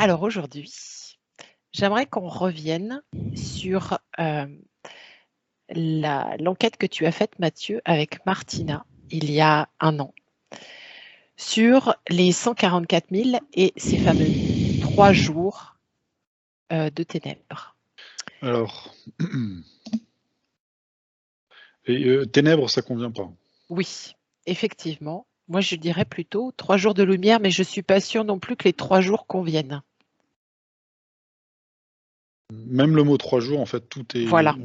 Alors aujourd'hui, j'aimerais qu'on revienne sur l'enquête que tu as faite, Mathieu, avec Martina, il y a un an, sur les 144 000 et ces fameux 3 jours de ténèbres. Alors, ténèbres, ça convient pas. Oui, effectivement. Moi, je dirais plutôt 3 jours de lumière, mais je ne suis pas sûre non plus que les 3 jours conviennent. Même le mot 3 jours, en fait, tout est. Voilà,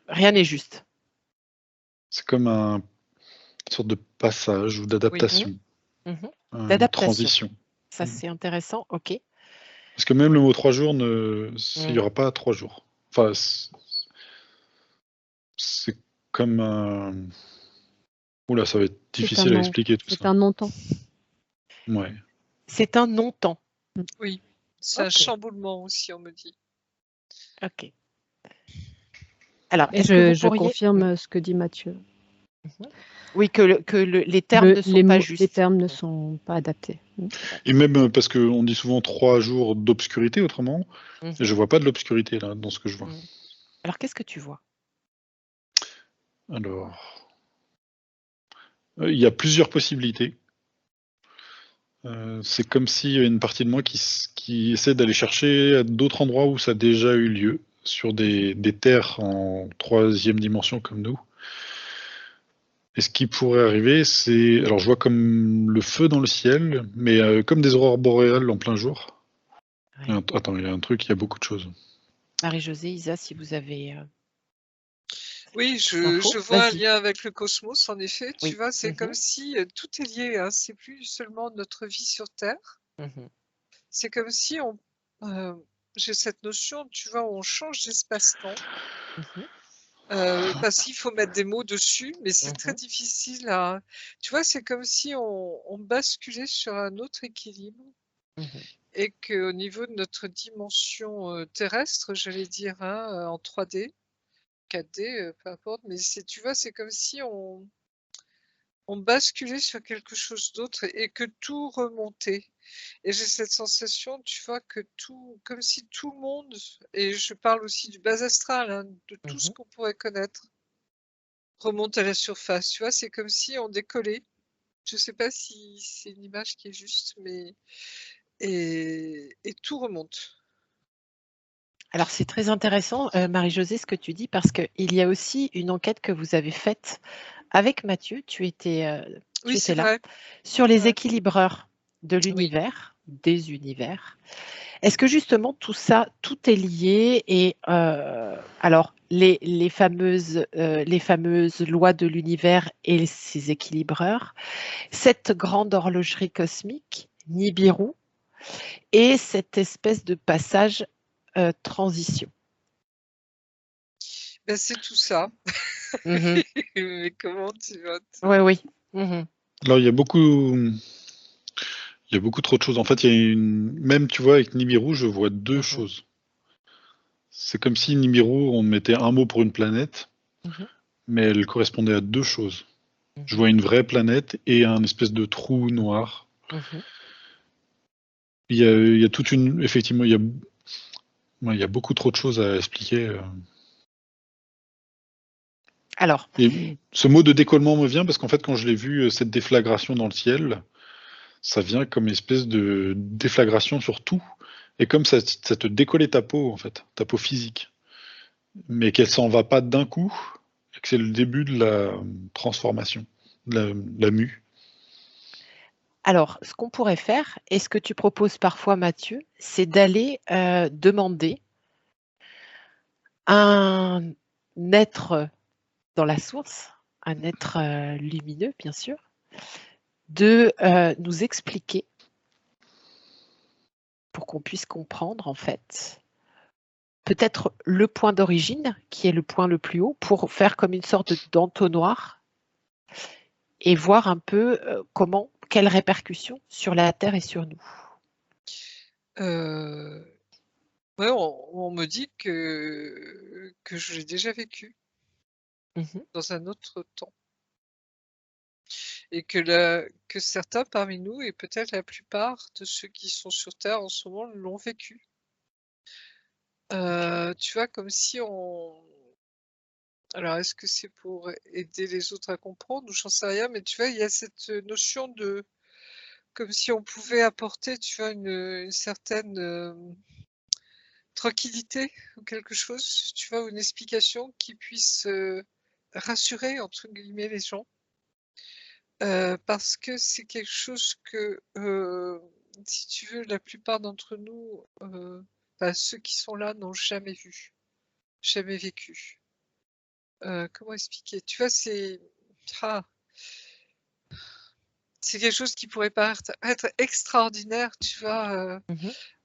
rien n'est juste. C'est comme une sorte de passage ou Oui. d'adaptation, Mmh. une D'adaptation. transition. Ça, c'est intéressant, ok. Parce que même le mot 3 jours, il n'y aura pas 3 jours. Enfin, c'est comme un. Oula, ça va être difficile à expliquer tout C'est ça. un non-temps. Ouais. C'est un non-temps. Oui, c'est un Ok. chamboulement aussi, on me dit. Ok. Alors, Et est-ce que vous je pourriez... confirme ce que dit Mathieu. Oui, que les termes ne sont pas justes. Les termes ne sont pas adaptés. Et même parce qu'on dit souvent 3 jours d'obscurité, autrement. Mhm. Et je vois pas de l'obscurité là, dans ce que je vois. Alors, qu'est-ce que tu vois? Alors, il y a plusieurs possibilités. C'est comme s'il y avait une partie de moi qui essaie d'aller chercher à d'autres endroits où ça a déjà eu lieu, sur des terres en 3e dimension comme nous. Et ce qui pourrait arriver, c'est... Alors je vois comme le feu dans le ciel, mais comme des aurores boréales en plein jour. Oui. Attends, il y a un truc, il y a beaucoup de choses. Marie-Josée, Isa, si vous avez... Oui, infos, je vois un vas-y. lien avec le cosmos, en effet. Oui. Tu vois, c'est comme si tout est lié. Hein. C'est plus seulement notre vie sur Terre. C'est comme si j'ai cette notion, tu vois, où on change d'espace-temps. Parce qu'il faut mettre des mots dessus, mais c'est très difficile à... Tu vois, c'est comme si on basculait sur un autre équilibre et qu'au niveau de notre dimension terrestre, j'allais dire, hein, en 3D, 4D, peu importe, mais tu vois, c'est comme si on basculait sur quelque chose d'autre et que tout remontait. Et j'ai cette sensation, tu vois, que tout, comme si tout le monde, et je parle aussi du bas astral, hein, de tout ce qu'on pourrait connaître, remonte à la surface. Tu vois, c'est comme si on décollait. Je ne sais pas si c'est une image qui est juste, mais et tout remonte. Alors, c'est très intéressant, Marie-Josée, ce que tu dis, parce qu'il y a aussi une enquête que vous avez faite avec Mathieu, tu étais là, vrai. sur les équilibreurs de l'univers, des univers. Est-ce que justement tout ça, tout est lié et alors les fameuses lois de l'univers et ces équilibreurs, cette grande horlogerie cosmique, Nibiru, et cette espèce de passage transition. Ben, c'est tout ça. Mais comment tu vas Oui. Alors il y a beaucoup trop de choses. En fait, même, tu vois, avec Nibiru, je vois deux choses. C'est comme si Nibiru, on mettait un mot pour une planète, mais elle correspondait à deux choses. Je vois une vraie planète et un espèce de trou noir. Il y a toute une... Effectivement, il y a beaucoup trop de choses à expliquer. Alors, Et ce mot de décollement me vient parce qu'en fait, quand je l'ai vu, cette déflagration dans le ciel, ça vient comme une espèce de déflagration sur tout. Et comme ça te décollait ta peau, en fait, ta peau physique. Mais qu'elle s'en va pas d'un coup, et que c'est le début de la transformation, de la mue. Alors, ce qu'on pourrait faire, et ce que tu proposes parfois, Mathieu, c'est d'aller demander à un être dans la source, un être lumineux, bien sûr, de nous expliquer, pour qu'on puisse comprendre, en fait, peut-être le point d'origine, qui est le point le plus haut, pour faire comme une sorte d'entonnoir et voir un peu quelles répercussions sur la Terre et sur nous. Ouais, on me dit que je l'ai déjà vécu dans un autre temps. et que certains parmi nous, et peut-être la plupart de ceux qui sont sur Terre en ce moment, l'ont vécu. Tu vois, comme si on... Alors, est-ce que c'est pour aider les autres à comprendre ou j'en sais rien, mais tu vois, il y a cette notion de... Comme si on pouvait apporter, tu vois, une certaine tranquillité ou quelque chose, tu vois, ou une explication qui puisse rassurer, entre guillemets, les gens. Parce que c'est quelque chose que, si tu veux, la plupart d'entre nous, ceux qui sont là n'ont jamais vu, jamais vécu. Comment expliquer? Tu vois, ah, c'est quelque chose qui pourrait paraître être extraordinaire, tu vois,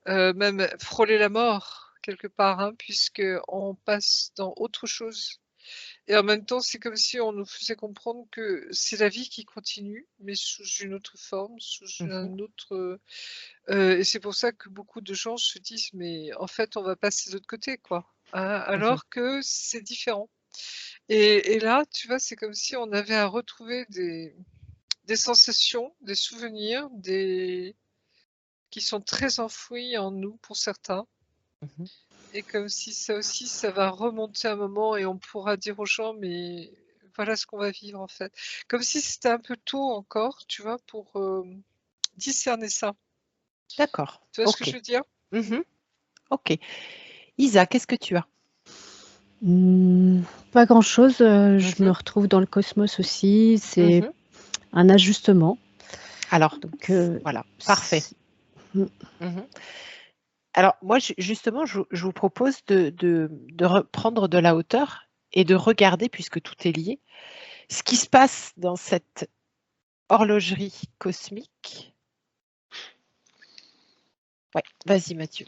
même frôler la mort quelque part, hein, puisque on passe dans autre chose. Et en même temps, c'est comme si on nous faisait comprendre que c'est la vie qui continue, mais sous une autre forme, sous un autre. Et c'est pour ça que beaucoup de gens se disent, mais en fait, on va passer de l'autre côté, quoi. Hein, alors que c'est différent. Et là, tu vois, c'est comme si on avait à retrouver des sensations, des souvenirs, qui sont très enfouis en nous pour certains. Et comme si ça aussi, ça va remonter un moment et on pourra dire aux gens, mais voilà ce qu'on va vivre en fait. Comme si c'était un peu tôt encore, tu vois, pour discerner ça. D'accord. Tu vois ce que je veux dire? Ok. Isa, qu'est-ce que tu as? Pas grand-chose. Je me retrouve dans le cosmos aussi. C'est un ajustement. Alors, Donc, voilà, parfait. Alors, moi, justement, je vous propose de reprendre de la hauteur et de regarder, puisque tout est lié, ce qui se passe dans cette horlogerie cosmique. Ouais, vas-y, Mathieu.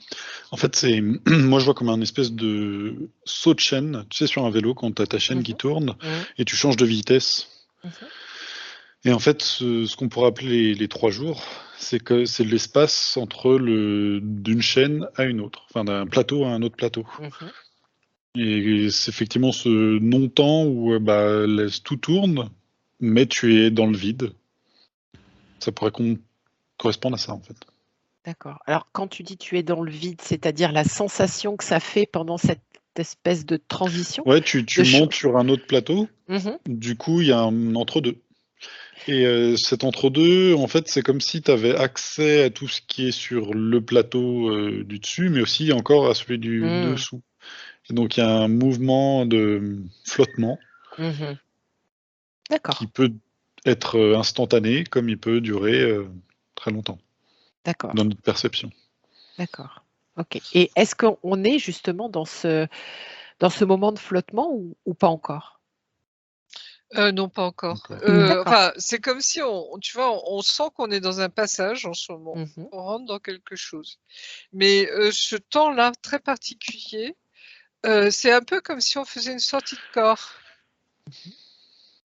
En fait, moi je vois comme un espèce de saut de chaîne, tu sais, sur un vélo, quand tu as ta chaîne qui tourne et tu changes de vitesse. Et en fait, ce qu'on pourrait appeler les 3 jours, c'est que c'est l'espace entre d'une chaîne à une autre, enfin d'un plateau à un autre plateau. Et c'est effectivement ce non-temps où tout tourne, mais tu es dans le vide. Ça pourrait correspondre à ça, en fait. D'accord. Alors, quand tu dis tu es dans le vide, c'est-à-dire la sensation que ça fait pendant cette espèce de transition? Ouais, tu montes sur un autre plateau, du coup, il y a un entre-deux. Et cet entre-deux, en fait, c'est comme si tu avais accès à tout ce qui est sur le plateau du dessus, mais aussi encore à celui du dessous. Et donc, il y a un mouvement de flottement qui peut être instantané, comme il peut durer très longtemps. D'accord. Dans notre perception. D'accord. Ok. Et est-ce qu'on est justement dans ce moment de flottement ou pas encore? Non, pas encore. D'accord. C'est comme si tu vois, on sent qu'on est dans un passage en ce moment. On rentre dans quelque chose. Mais ce temps-là, très particulier, c'est un peu comme si on faisait une sortie de corps.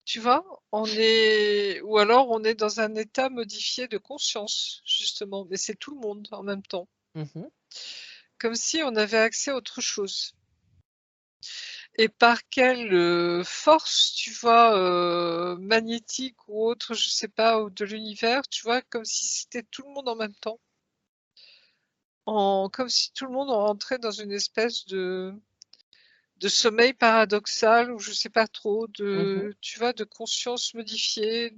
Tu vois? Ou alors on est dans un état modifié de conscience, justement, mais c'est tout le monde en même temps. Comme si on avait accès à autre chose. Et par quelle force, tu vois, magnétique ou autre, je sais pas, ou de l'univers, tu vois, comme si c'était tout le monde en même temps. Comme si tout le monde rentrait dans une espèce de sommeil paradoxal ou je sais pas trop, tu vois, de conscience modifiée,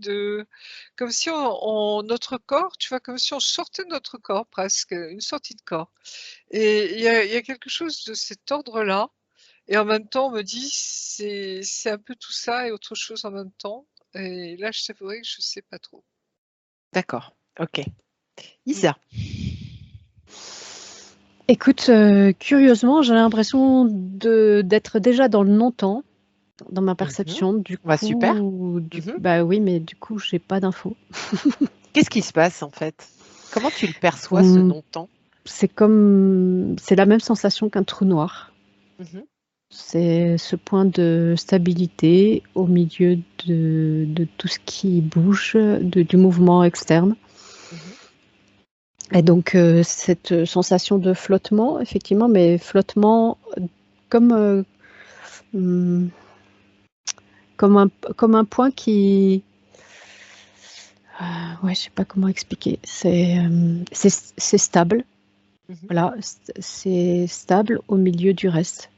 comme si notre corps, tu vois, comme si on sortait de notre corps presque, une sortie de corps. Et il y a quelque chose de cet ordre-là. Et en même temps, on me dit, c'est un peu tout ça et autre chose en même temps. Et là, je t'avouerai que je sais pas trop. D'accord. Ok. Isa. Écoute, curieusement, j'ai l'impression d'être déjà dans le non-temps, dans ma perception. Du coup, super. Bah oui, mais du coup, j'ai pas d'infos. Qu'est-ce qui se passe en fait? Comment tu le perçois, ce non-temps? C'est la même sensation qu'un trou noir. C'est ce point de stabilité au milieu de tout ce qui bouge, du mouvement externe. Et donc, cette sensation de flottement, effectivement, mais flottement comme un point qui Ouais, je sais pas comment expliquer. C'est stable. Voilà, c'est stable au milieu du reste.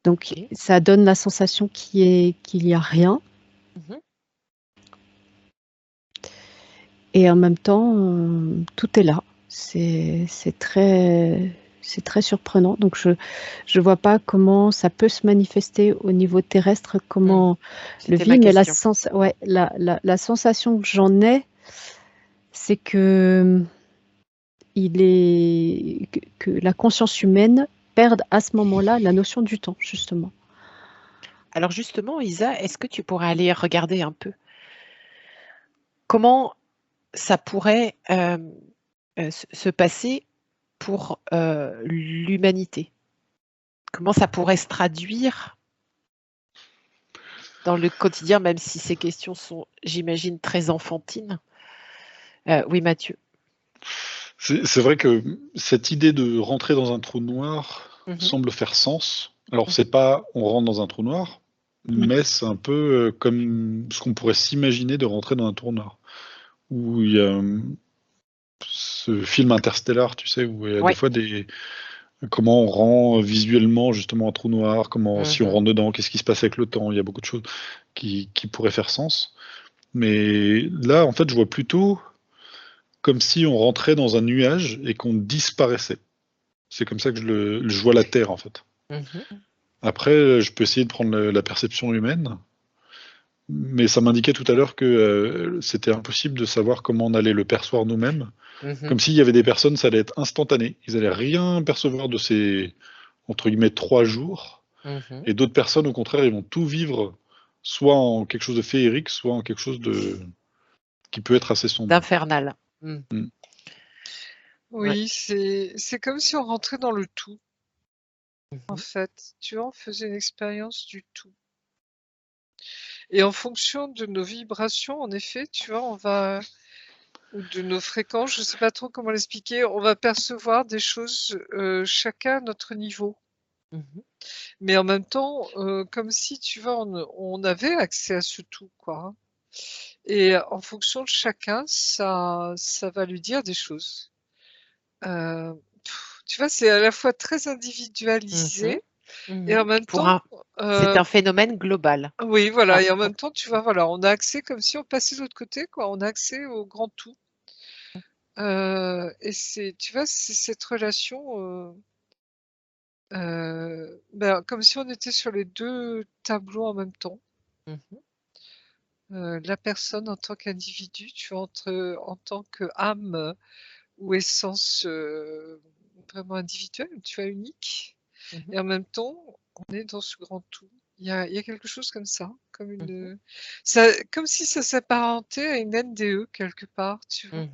Donc, ça donne la sensation qu'il n'y a rien. Et en même temps, tout est là. C'est très surprenant. Donc, je vois pas comment ça peut se manifester au niveau terrestre, comment le C'était ma vit, mais question. la sensation que j'en ai, c'est que la conscience humaine perde à ce moment-là la notion du temps, justement. Alors justement, Isa, est-ce que tu pourrais aller regarder un peu comment ça pourrait se passer pour l'humanité? Comment ça pourrait se traduire dans le quotidien, même si ces questions sont, j'imagine, très enfantines? Oui, Mathieu. C'est vrai que cette idée de rentrer dans un trou noir semble faire sens. Alors, c'est pas on rentre dans un trou noir, mais c'est un peu comme ce qu'on pourrait s'imaginer de rentrer dans un trou noir. Où il y a ce film Interstellar, tu sais, où il y a des fois comment on rend visuellement justement un trou noir, comment si on rentre dedans, qu'est-ce qui se passe avec le temps, il y a beaucoup de choses qui pourraient faire sens. Mais là, en fait, je vois plutôt comme si on rentrait dans un nuage et qu'on disparaissait. C'est comme ça que je vois la Terre, en fait. Après, je peux essayer de prendre la perception humaine, mais ça m'indiquait tout à l'heure que c'était impossible de savoir comment on allait le percevoir nous-mêmes. Comme s'il y avait des personnes, ça allait être instantané. Ils allaient rien percevoir de ces, entre guillemets, 3 jours. Et d'autres personnes, au contraire, ils vont tout vivre, soit en quelque chose de féerique, soit en quelque chose qui peut être assez sombre. D'infernal. Oui, c'est comme si on rentrait dans le tout. En fait, tu vois, on faisait une expérience du tout. Et en fonction de nos vibrations, en effet, tu vois, ou de nos fréquences, je ne sais pas trop comment l'expliquer, on va percevoir des choses chacun à notre niveau. Mais en même temps, comme si, tu vois, on avait accès à ce tout, quoi. Et en fonction de chacun, ça va lui dire des choses. Tu vois, c'est à la fois très individualisé et en même temps, c'est un phénomène global. oui, voilà, et en même temps, tu vois, voilà, on a accès comme si on passait de l'autre côté, quoi. On a accès au grand tout. Et tu vois, c'est cette relation, comme si on était sur les 2 tableaux en même temps. La personne en tant qu'individu, tu vois, en tant qu'âme ou essence, vraiment individuelle, tu vois, unique. Et en même temps, on est dans ce grand tout. Il y a quelque chose comme ça, comme comme si ça s'apparentait à une NDE quelque part, tu vois?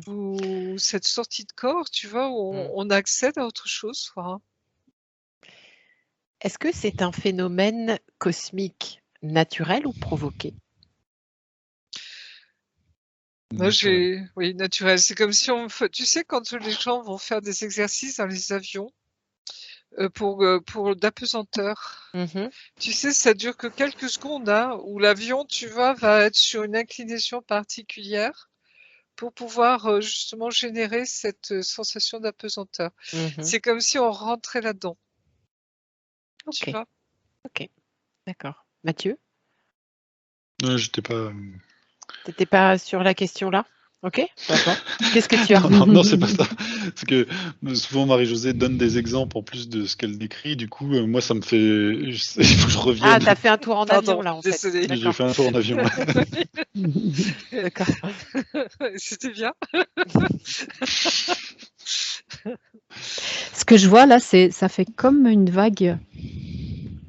Ou cette sortie de corps, tu vois, où on accède à autre chose, quoi. Est-ce que c'est un phénomène cosmique naturel ou provoqué? Moi, oui, naturel. C'est comme si tu sais, quand les gens vont faire des exercices dans les avions, pour d'apesanteur. Tu sais, ça dure que quelques secondes, hein, où l'avion, tu vois, va être sur une inclinaison particulière pour pouvoir justement générer cette sensation d'apesanteur. C'est comme si on rentrait là-dedans. Tu vois? Ok, d'accord. Mathieu? J'étais pas. T'étais pas sur la question là? Ok, d'accord. Qu'est-ce que tu as? Non, c'est pas ça. Parce que souvent Marie-Josée donne des exemples en plus de ce qu'elle décrit. Du coup, moi, ça me fait. Il faut que je Ah, revienne. t'as fait un tour en avion là en fait. Désolée. J'ai fait un tour en avion. D'accord. C'était bien. Ce que je vois là, ça fait comme une vague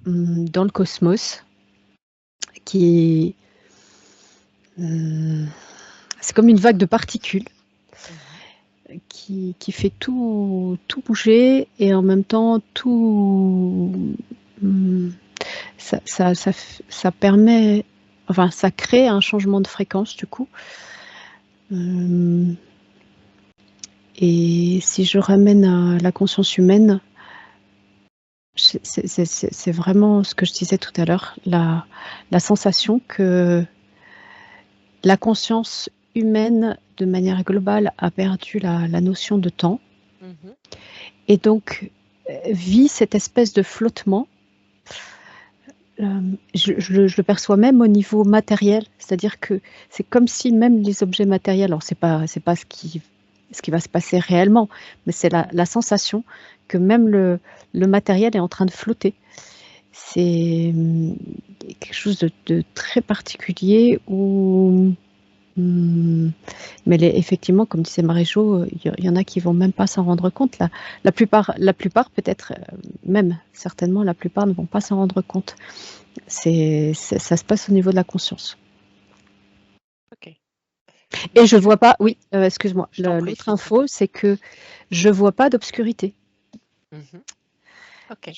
dans le cosmos qui c'est comme une vague de particules qui fait tout bouger et en même temps tout ça permet, enfin ça crée un changement de fréquence du coup. Et si je ramène à la conscience humaine, c'est vraiment ce que je disais tout à l'heure, la sensation que la conscience humaine, de manière globale, a perdu la notion de temps et donc vit cette espèce de flottement. Je le perçois même au niveau matériel, c'est-à-dire que c'est comme si même les objets matériels, alors c'est pas ce qui va se passer réellement, mais c'est la sensation que même le matériel est en train de flotter. C'est quelque chose de très particulier où, mais effectivement, comme disait Marie-Jo, il y en a qui vont même pas s'en rendre compte. La plupart peut-être, même certainement, la plupart ne vont pas s'en rendre compte. Ça se passe au niveau de la conscience. Ok. Et je vois pas, oui, excuse-moi, l'autre info, c'est que je vois pas d'obscurité. Ok.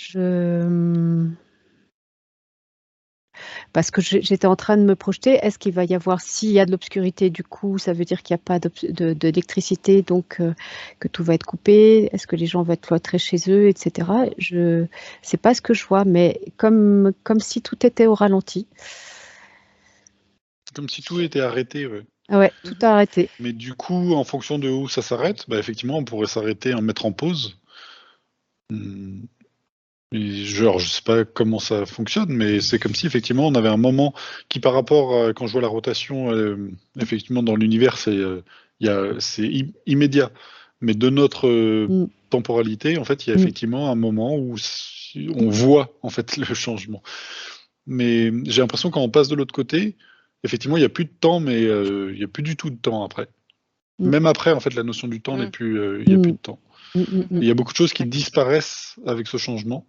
Parce que j'étais en train de me projeter, est-ce qu'il va y avoir, s'il y a de l'obscurité, du coup, ça veut dire qu'il n'y a pas d'électricité, donc que tout va être coupé, est-ce que les gens vont être cloîtrés chez eux, etc. C'est pas ce que je vois, mais comme si tout était au ralenti. Comme si tout était arrêté, ouais. Ouais, tout a arrêté. Mais du coup, en fonction de où ça s'arrête, effectivement, on pourrait s'arrêter, en mettre en pause. Je sais pas comment ça fonctionne, mais c'est comme si effectivement on avait un moment qui, par rapport à quand je vois la rotation, effectivement dans l'univers, c'est immédiat. Mais de notre temporalité, en fait, il y a effectivement un moment où on voit en fait le changement. Mais j'ai l'impression quand on passe de l'autre côté, effectivement, il n'y a plus de temps, mais il n'y a plus du tout de temps après. Même après, en fait, la notion du temps n'est plus, il n'y a plus de temps. Il y a beaucoup de choses qui disparaissent avec ce changement.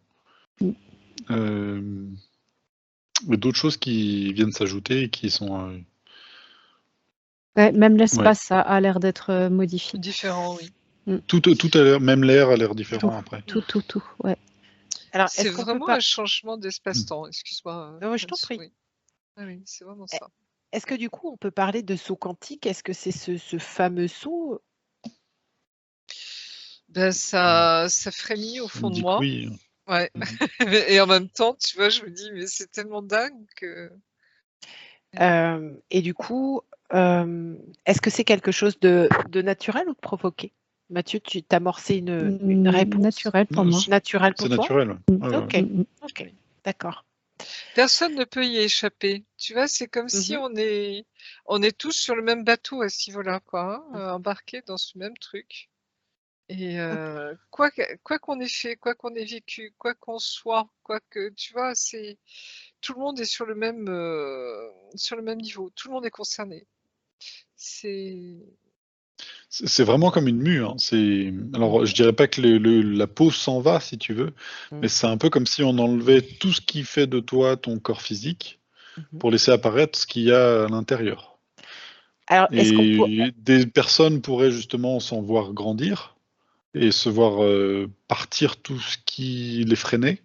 Mais d'autres choses qui viennent s'ajouter et qui sont... Ouais, même l'espace a l'air d'être modifié. Différent, oui. Tout a l'air, même l'air a l'air différent après. Tout, ouais. Alors, c'est vraiment un changement d'espace-temps, excuse-moi. Non, je t'en prie. Oui. Ah oui, c'est vraiment ça. Est-ce que du coup, on peut parler de saut quantique? Est-ce que c'est ce fameux saut? Ça frémit au fond de moi. Oui. Ouais. Et en même temps, tu vois, je me dis, mais c'est tellement dingue que... Et du coup, est-ce que c'est quelque chose de naturel ou de provoqué? Mathieu, tu t'amorçais une réponse naturelle pour moi. Naturelle pour toi? C'est naturel. Ok, d'accord. Personne ne peut y échapper. Tu vois, c'est comme si on est tous sur le même bateau à ce niveau-là, quoi, embarqués dans ce même truc. Et quoi qu'on ait fait, quoi qu'on ait vécu, quoi qu'on soit, tu vois, tout le monde est sur le même niveau. Tout le monde est concerné. C'est vraiment comme une mue. Hein. Alors, je dirais pas que la peau s'en va, si tu veux, mais c'est un peu comme si on enlevait tout ce qui fait de toi ton corps physique pour laisser apparaître ce qu'il y a à l'intérieur. Alors, des personnes pourraient justement s'en voir grandir et se voir partir tout ce qui les freinait,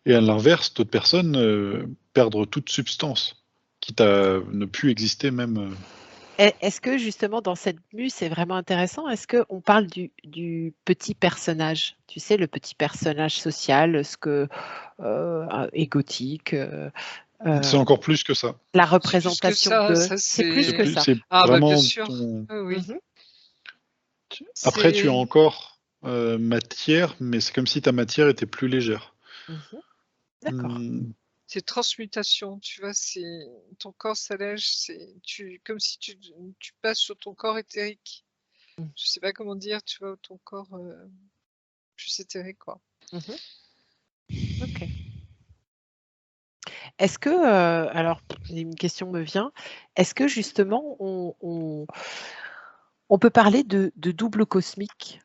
et à l'inverse, d'autres personnes perdre toute substance, quitte à ne plus exister même. Est-ce que justement dans cette mue, c'est vraiment intéressant? Est-ce qu'on parle du petit personnage? Tu sais, le petit personnage social, ce que égotique. C'est encore plus que ça. La représentation de. C'est plus que ça. C'est vraiment bien sûr. Oui. Après, tu as encore matière, mais c'est comme si ta matière était plus légère. D'accord. C'est transmutation, tu vois, ton corps s'allège, comme si tu passes sur ton corps éthérique. Je sais pas comment dire, tu vois, ton corps plus éthérique, quoi. Ok. Est-ce que, alors, une question me vient, est-ce que justement, on peut parler de double cosmique?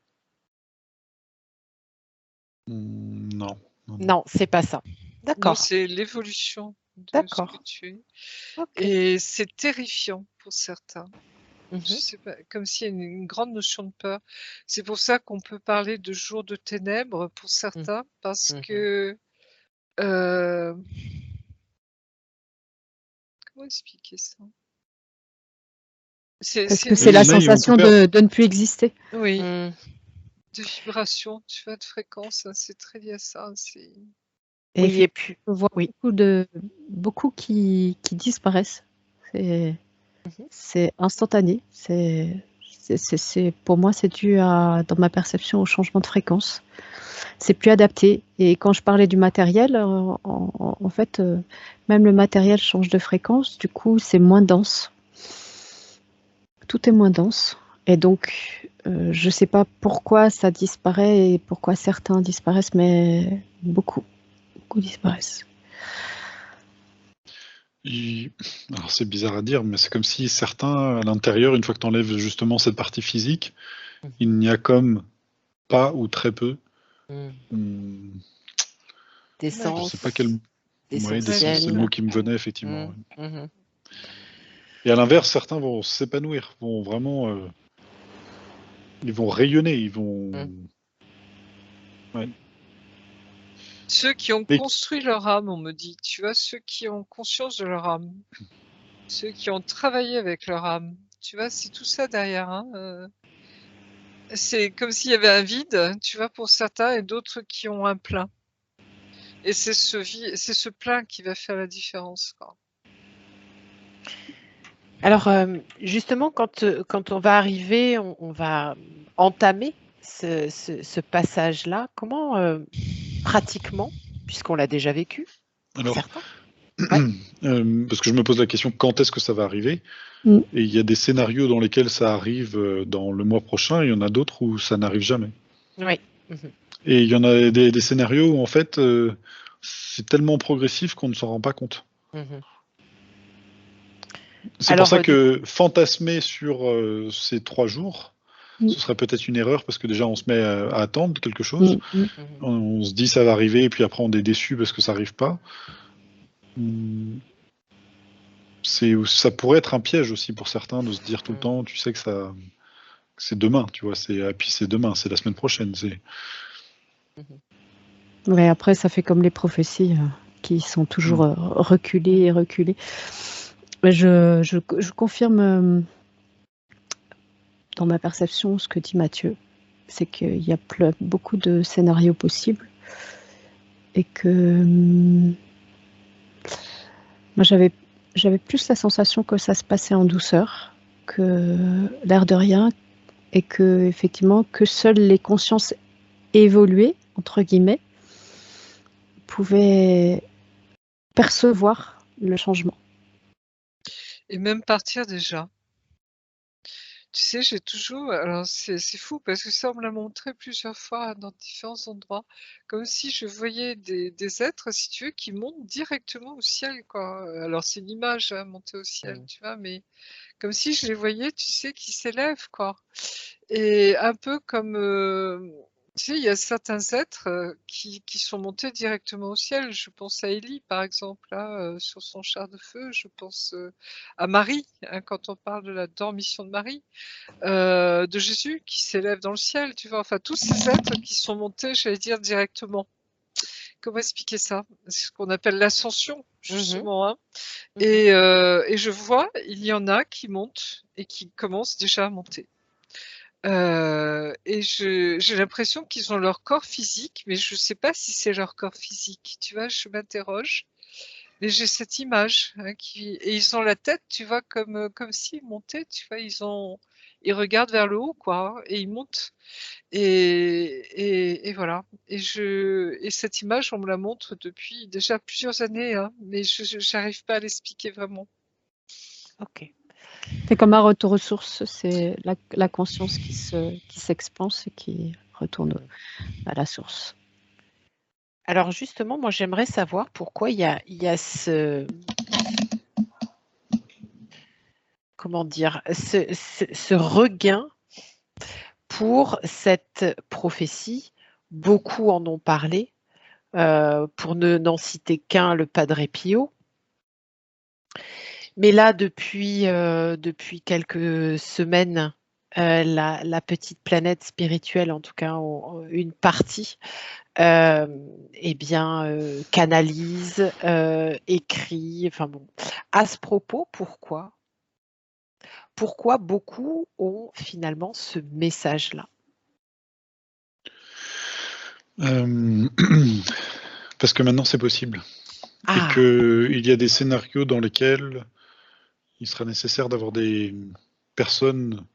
Non. Non, c'est pas ça. D'accord. Non, c'est l'évolution de ce que tu es. Okay. Et c'est terrifiant pour certains. Je sais pas, comme s'il y a une grande notion de peur. C'est pour ça qu'on peut parler de jour de ténèbres pour certains, parce que comment expliquer ça? Parce que c'est la sensation de ne plus exister. Oui. De vibration, tu vois, de fréquence, c'est très lié à ça. Et Oui, et puis, je vois oui. beaucoup qui disparaissent. C'est instantané. Pour moi, c'est dû dans ma perception, au changement de fréquence. C'est plus adapté. Et quand je parlais du matériel, en fait, même le matériel change de fréquence. Du coup, c'est moins dense. Tout est moins dense. Et donc, je ne sais pas pourquoi ça disparaît et pourquoi certains disparaissent, mais beaucoup disparaissent. Alors c'est bizarre à dire, mais c'est comme si certains, à l'intérieur, une fois que tu enlèves justement cette partie physique, il n'y a comme pas ou très peu. D'essence, je sais pas quel. d'essentiel. C'est le mot qui me venait, effectivement. Et à l'inverse, certains vont s'épanouir, vont vraiment. Ils vont rayonner, ils vont. Ouais. Ceux qui ont construit leur âme, on me dit, tu vois, ceux qui ont conscience de leur âme, ceux qui ont travaillé avec leur âme, tu vois, c'est tout ça derrière. Hein, c'est comme s'il y avait un vide, tu vois, pour certains, et d'autres qui ont un plein. Et c'est ce plein qui va faire la différence, quoi. Alors, justement, quand on va arriver, on va entamer ce passage-là, comment, pratiquement, puisqu'on l'a déjà vécu, Alors, certains, parce que je me pose la question, quand est-ce que ça va arriver? Et il y a des scénarios dans lesquels ça arrive dans le mois prochain, et il y en a d'autres où ça n'arrive jamais. Oui. Et il y en a des scénarios où, en fait, c'est tellement progressif qu'on ne s'en rend pas compte. C'est pour ça que fantasmer sur ces 3 jours, ce serait peut-être une erreur, parce que déjà, on se met à attendre quelque chose. On se dit ça va arriver, et puis après, on est déçu parce que ça n'arrive pas. Ça pourrait être un piège aussi pour certains de se dire tout le temps, tu sais que c'est demain, tu vois, et puis c'est demain, c'est la semaine prochaine. Ouais, après, ça fait comme les prophéties qui sont toujours reculées et reculées. Mais je confirme dans ma perception ce que dit Mathieu, c'est qu'il y a beaucoup de scénarios possibles et que moi j'avais plus la sensation que ça se passait en douceur, que l'air de rien, et que effectivement que seules les consciences évoluées entre guillemets pouvaient percevoir le changement. Et même partir déjà. Tu sais, j'ai toujours, alors c'est fou parce que ça, on me l'a montré plusieurs fois dans différents endroits, comme si je voyais des êtres, si tu veux, qui montent directement au ciel, quoi. Alors c'est une image, hein, monter au ciel, tu vois, mais comme si je les voyais, tu sais, qui s'élèvent, quoi. Et un peu comme, tu sais, il y a certains êtres qui sont montés directement au ciel. Je pense à Élie, par exemple, là, sur son char de feu. Je pense à Marie, hein, quand on parle de la dormition de Marie, de Jésus qui s'élève dans le ciel, tu vois. Enfin, tous ces êtres qui sont montés, j'allais dire, directement. Comment expliquer ça? C'est ce qu'on appelle l'ascension, justement. Hein. Et je vois, il y en a qui montent et qui commencent déjà à monter. Et j'ai l'impression qu'ils ont leur corps physique, mais je ne sais pas si c'est leur corps physique. Tu vois, je m'interroge. Mais j'ai cette image, hein, et ils ont la tête, tu vois, comme s'ils montaient, tu vois, ils regardent vers le haut, quoi, et ils montent. Et voilà. Et cette image, on me la montre depuis déjà plusieurs années, hein, mais je n'arrive pas à l'expliquer vraiment. Ok. C'est comme un retour aux sources, c'est la conscience qui s'expanse et qui retourne à la source. Alors justement, moi j'aimerais savoir pourquoi il y a ce, comment dire, ce regain pour cette prophétie. Beaucoup en ont parlé, pour n'en citer qu'un, le Padre Pio. Mais là, depuis quelques semaines, la petite planète spirituelle, en tout cas une partie, eh bien, canalise, écrit, enfin bon. À ce propos, pourquoi beaucoup ont finalement ce message-là? Parce que maintenant c'est possible. Ah. Et qu'il y a des scénarios dans lesquels il sera nécessaire d'avoir des personnes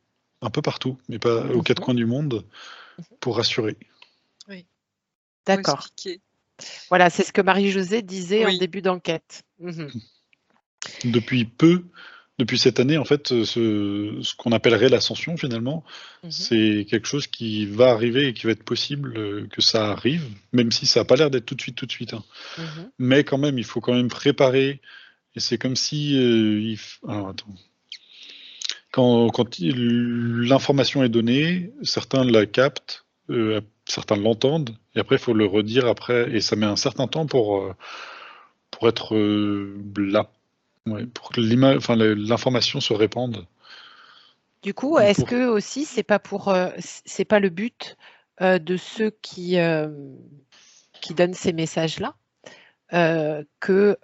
un peu partout, mais pas aux quatre coins du monde, pour rassurer. Oui. D'accord. Voilà, c'est ce que Marie-Josée disait en début d'enquête. Depuis cette année, en fait, ce qu'on appellerait l'ascension, finalement, c'est quelque chose qui va arriver et qui va être possible que ça arrive, même si ça n'a pas l'air d'être tout de suite. Hein. Mais quand même, il faut quand même préparer. Et c'est comme si... Alors, attends. Quand l'information est donnée, certains la captent, certains l'entendent, et après, il faut le redire après. Et ça met un certain temps pour être là. Ouais, pour que l'information se répande. Du coup, est-ce que aussi c'est pas c'est pas le but de ceux qui donnent ces messages-là que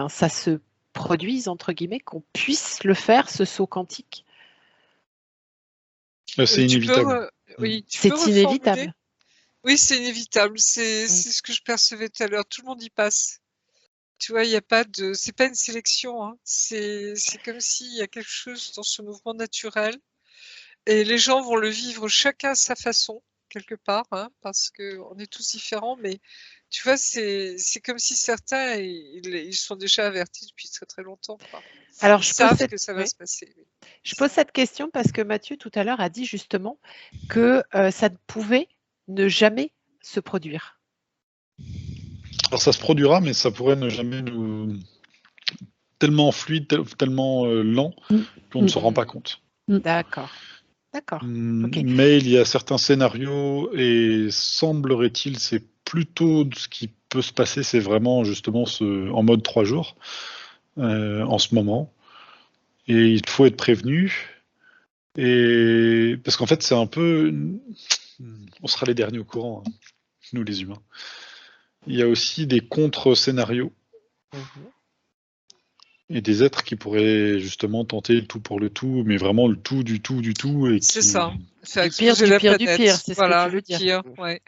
ça se produise entre guillemets, qu'on puisse le faire, ce saut quantique? C'est inévitable. C'est inévitable. Oui, c'est inévitable. C'est ce que je percevais tout à l'heure. Tout le monde y passe. Tu vois, il n'y a pas de, c'est pas une sélection. Hein. C'est comme s'il y a quelque chose dans ce mouvement naturel, et les gens vont le vivre chacun à sa façon quelque part, hein, parce que on est tous différents. Mais tu vois, c'est comme si certains ils sont déjà avertis depuis très très longtemps. Quoi. Alors, ils savent que ça va se passer. Oui. Je pose cette question parce que Mathieu tout à l'heure a dit justement que ça ne pouvait ne jamais se produire. Alors ça se produira, mais ça pourrait ne jamais nous... tellement fluide, tellement lent, qu'on ne se rend pas compte. D'accord. D'accord. Okay. Mais il y a certains scénarios, et semblerait-il, c'est plutôt ce qui peut se passer, c'est vraiment justement en mode 3 jours, en ce moment. Et il faut être prévenu. Et parce qu'en fait, c'est un peu... On sera les derniers au courant, hein, nous les humains. Il y a aussi des contre-scénarios. Et des êtres qui pourraient justement tenter le tout pour le tout, mais vraiment le tout du tout du tout. C'est ça. Du pire, du pire, du pire, c'est voilà, ce que tu veux dire. Pire, ouais.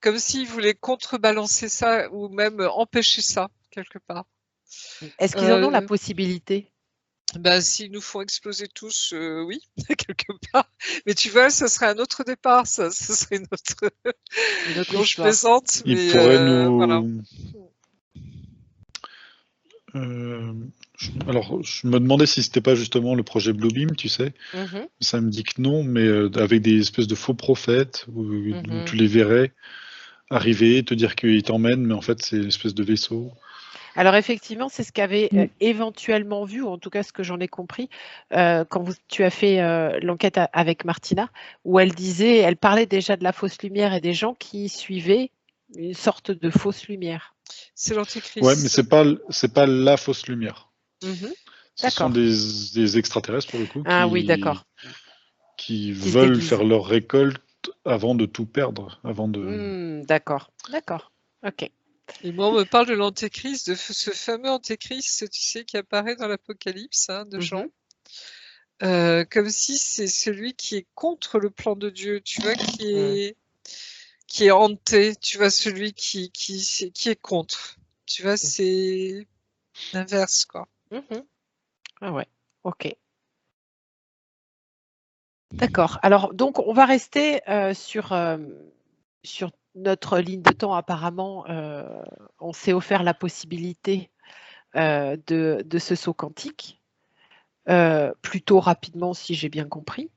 Comme s'ils voulaient contrebalancer ça ou même empêcher ça, quelque part. Est-ce qu'ils en ont la possibilité? S'ils nous font exploser tous, oui, quelque part. Mais tu vois, ce serait un autre départ, ça. Ce serait une autre histoire. Je plaisante, mais ils pourraient nous... voilà. Alors, je me demandais si c'était pas justement le projet Bluebeam, tu sais. Ça me dit que non, mais avec des espèces de faux prophètes où tu les verrais arriver, te dire qu'ils t'emmènent, mais en fait, c'est une espèce de vaisseau. Alors effectivement, c'est ce qu'avait éventuellement vu, ou en tout cas ce que j'en ai compris, quand tu as fait l'enquête avec Martina, où elle parlait déjà de la fausse lumière et des gens qui suivaient une sorte de fausse lumière. C'est l'antéchrist. Ouais, mais c'est pas la fausse lumière. Ce sont des extraterrestres pour le coup. Oui, d'accord. Qui veulent faire leur récolte avant de tout perdre, avant de. D'accord, ok. Et moi, on me parle de l'antéchrist, de ce fameux antéchrist, tu sais, qui apparaît dans l'Apocalypse, hein, de Jean. Comme si c'est celui qui est contre le plan de Dieu, tu vois, qui est hanté, tu vois, celui qui est contre. Tu vois, c'est l'inverse, quoi. Ah ouais, ok. D'accord. Alors, donc, on va rester sur notre ligne de temps. Apparemment, on s'est offert la possibilité de ce saut quantique, plutôt rapidement, si j'ai bien compris.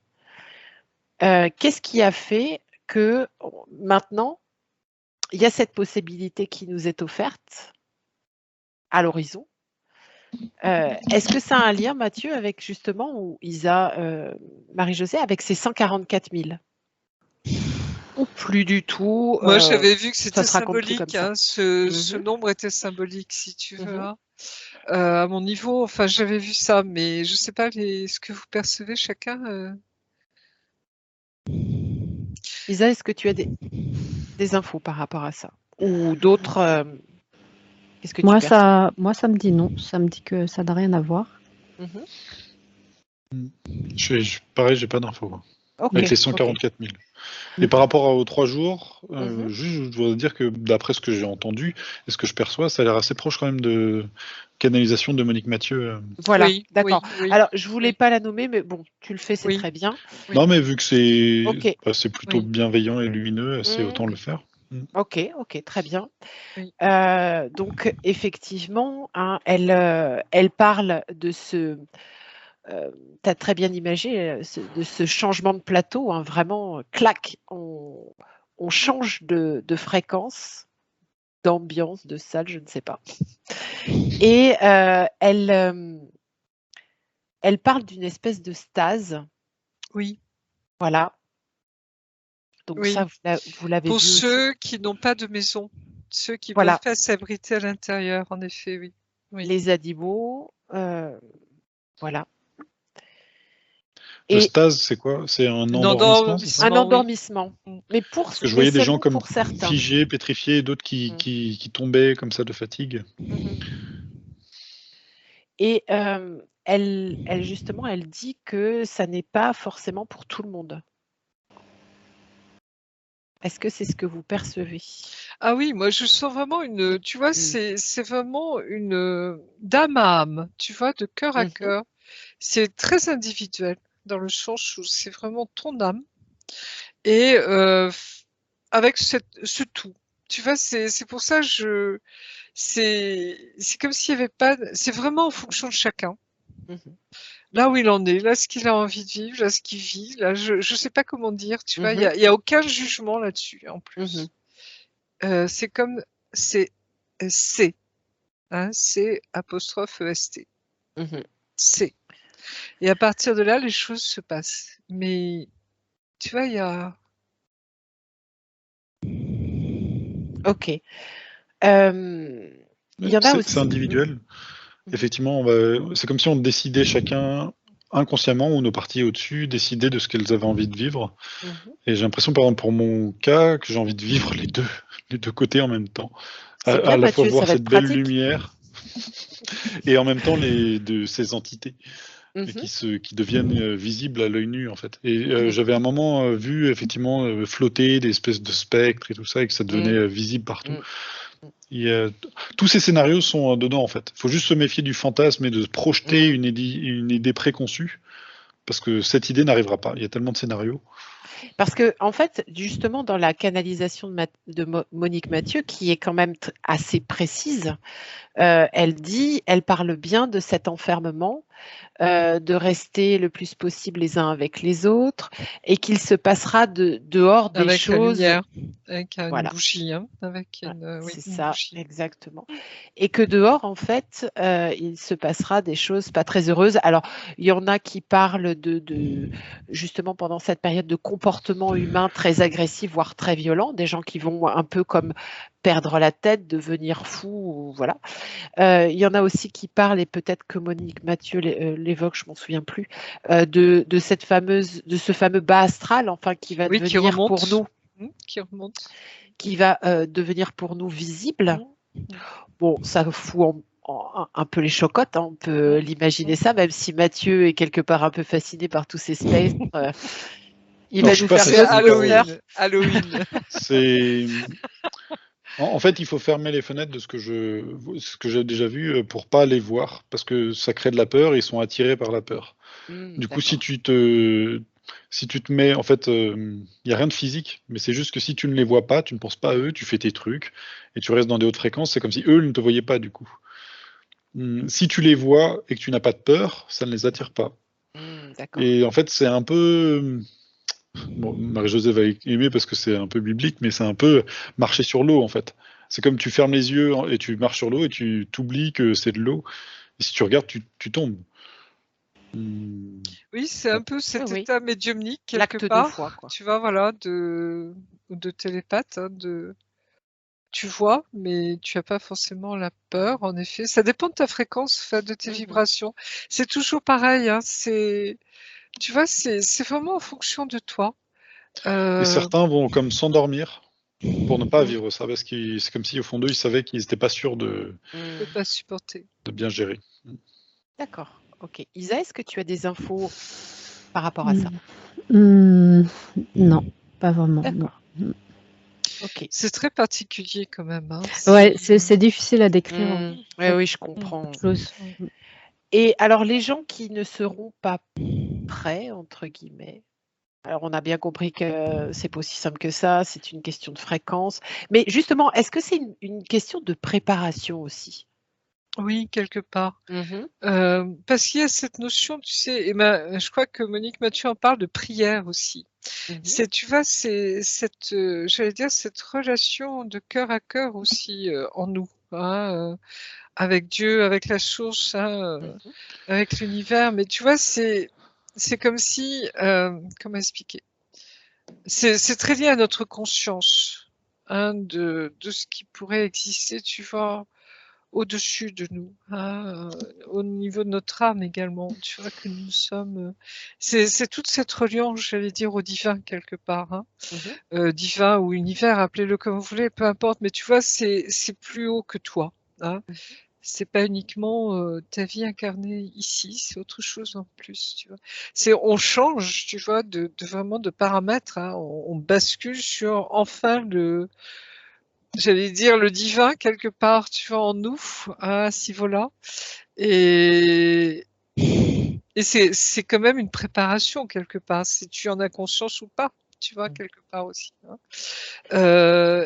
Qu'est-ce qui a fait que maintenant, il y a cette possibilité qui nous est offerte à l'horizon? Est-ce que ça a un lien, Mathieu, avec justement, ou Isa, Marie-Josée, avec ces 144 000? Ou plus du tout? Moi, j'avais vu que c'était symbolique. Hein, ce nombre était symbolique, si tu veux. Hein. À mon niveau, enfin, j'avais vu ça, mais je ne sais pas ce que vous percevez chacun. Isa, est-ce que tu as des infos par rapport à ça? Ou d'autres? Qu'est-ce que moi, ça me dit non. Ça me dit que ça n'a rien à voir. Pareil, j'ai pas d'infos. Ok. avec les Ok. 144 000. Mhm. Et par rapport aux 3 jours, Mhm. juste, je voudrais dire que d'après ce que j'ai entendu et ce que je perçois, ça a l'air assez proche quand même de canalisation de Monique Mathieu. Voilà, Oui, d'accord. oui, oui, Alors, je voulais oui, pas la nommer, mais bon, tu le fais, c'est oui, très bien. oui, Non, mais vu que Ok. c'est plutôt oui, bienveillant et lumineux, c'est Mhm. autant le faire. Ok, ok, très bien. oui. Donc, effectivement, hein, elle parle de ce, tu as très bien imagé, de ce changement de plateau, hein, vraiment, clac, on change de fréquence, d'ambiance, de salle, je ne sais pas. Et elle parle d'une espèce de stase, Oui, voilà. Donc ça, oui. vous l'avez Pour vu aussi. ceux qui n'ont pas de maison, ceux qui ne peuvent Voilà, pas s'abriter à l'intérieur, en effet, oui. Oui. les animaux, voilà. Le Et stase, c'est quoi? C'est un Un endormissement, c'est ça? un endormissement, oui. endormissement, Mm. Parce que je mais voyais des gens seulement comme pour certains. figés, pétrifiés, et d'autres qui, Mm. qui tombaient comme ça de fatigue. Mhm. Et elle, justement, elle dit que ça n'est pas forcément pour tout le monde. Est-ce que c'est ce que vous percevez? Ah oui, moi je sens vraiment tu vois, c'est vraiment d'âme à âme, tu vois, de cœur à Mhm. cœur. C'est très individuel dans le sens où c'est vraiment ton âme et avec ce tout. Tu vois, c'est pour ça c'est comme s'il y avait pas, c'est vraiment en fonction de chacun. Mhm. Là où il en est, là ce qu'il a envie de vivre, là ce qu'il vit, là je sais pas comment dire, tu vois, Mhm. y a aucun jugement là-dessus en plus. Mhm. C'est comme c'est C, hein, C apostrophe EST. Mhm. C. Et à partir de là, les choses se passent. Mais tu vois, il y a. Ok. Il y en a C'est aussi. individuel. Mhm. Effectivement, c'est comme si on décidait chacun inconsciemment ou nos parties au-dessus décidaient de ce qu'elles avaient envie de vivre. Mhm. Et j'ai l'impression, par exemple, pour mon cas, que j'ai envie de vivre les deux côtés en même temps. C'est À bien, la fois Mathieu, ça voir va cette être belle pratique. lumière et en même temps de ces entités Mhm. qui deviennent visibles à l'œil nu, en fait. Et Mhm. j'avais un moment vu, effectivement, flotter des espèces de spectres et tout ça, et que ça devenait visible partout. Mhm. Tous ces scénarios sont dedans, en fait. Il faut juste se méfier du fantasme et de projeter Mhm. une idée préconçue, parce que cette idée n'arrivera pas. Il y a tellement de scénarios. Parce que, en fait, justement, dans la canalisation de Monique Mathieu, qui est quand même assez précise, elle parle bien de cet enfermement, de rester le plus possible les uns avec les autres, et qu'il se passera dehors des Avec la choses. lumière, avec une Voilà. bougie, hein, avec Ouais, oui, c'est une ça, bougie. exactement. Et que dehors, en fait, il se passera des choses pas très heureuses. Alors, il y en a qui parlent justement pendant cette période de comportements humains très agressifs, voire très violents, des gens qui vont un peu comme perdre la tête, devenir fous, voilà. Il y en a aussi qui parlent, et peut-être que Monique Mathieu l'évoque, je m'en souviens plus, de ce fameux bas astral, enfin, qui va Oui, qui devenir pour remonte. nous, Qui remonte. qui va devenir pour nous visible. Mm. Bon, ça fout un peu les chocottes, hein, on peut l'imaginer ça, même si Mathieu est quelque part un peu fasciné par tous ces spectres. Il Alors, va je suis nous pas faire C'est fasciné par eux. Ghostbusters. Halloween. C'est en fait, il faut fermer les fenêtres de ce que j'ai déjà vu pour pas les voir, parce que ça crée de la peur, et ils sont attirés par la peur. Du coup, D'accord. si tu te mets, en fait, il n'y a rien de physique, mais c'est juste que si tu ne les vois pas, tu ne penses pas à eux, tu fais tes trucs, et tu restes dans des hautes fréquences, c'est comme si eux ne te voyaient pas, du coup. Si tu les vois et que tu n'as pas de peur, ça ne les attire pas. D'accord. Et en fait, c'est un peu... Bon, Marie-Josée va aimer parce que c'est un peu biblique, mais c'est un peu marcher sur l'eau, en fait. C'est comme tu fermes les yeux et tu marches sur l'eau et tu t'oublies que c'est de l'eau. Et si tu regardes, tu tombes. Oui, c'est un peu cet Oui, état médiumnique quelque l'acte de foi, part, quoi. tu vois, voilà, de télépathe, hein, tu vois, mais tu n'as pas forcément la peur, en effet. Ça dépend de ta fréquence, enfin, de tes vibrations. C'est toujours pareil, hein, tu vois, c'est vraiment en fonction de toi. Et Euh, certains vont comme s'endormir pour ne pas vivre ça, parce que c'est comme si au fond d'eux, ils savaient qu'ils n'étaient pas sûrs Je peux pas supporter. de bien gérer. D'accord. Ok. Isa, est-ce que tu as des infos par rapport à ça? Non, pas vraiment. D'accord. Non. Ok. C'est très particulier quand même. Hein. Ouais, c'est difficile à décrire. Oui, je comprends. Chose. Et alors, les gens qui ne seront pas prêts, entre guillemets, alors on a bien compris que c'est pas aussi simple que ça, c'est une question de fréquence. Mais justement, est-ce que c'est une question de préparation aussi? Oui, quelque part. Parce qu'il y a cette notion, tu sais, et je crois que Monique Mathieu en parle de prière aussi. C'est, tu vois, c'est cette, j'allais dire, cette relation de cœur à cœur aussi en nous, hein, avec Dieu, avec la source, hein, avec l'univers. Mais tu vois, c'est comme si, comment expliquer? C'est très lié à notre conscience, hein, de ce qui pourrait exister, tu vois, au-dessus de nous, hein, au niveau de notre âme également, tu vois, que nous sommes. C'est toute cette reliance, j'allais dire, au divin quelque part, hein. Divin ou univers, appelez-le comme vous voulez, peu importe, mais tu vois, c'est plus haut que toi, hein. C'est pas uniquement ta vie incarnée ici, c'est autre chose en plus, tu vois. On change, tu vois, de vraiment de paramètres, hein. On bascule sur enfin j'allais dire le divin quelque part, tu vois, en nous, à ce niveau-là. Et c'est quand même une préparation quelque part, si tu en as conscience ou pas, tu vois, quelque part aussi, hein.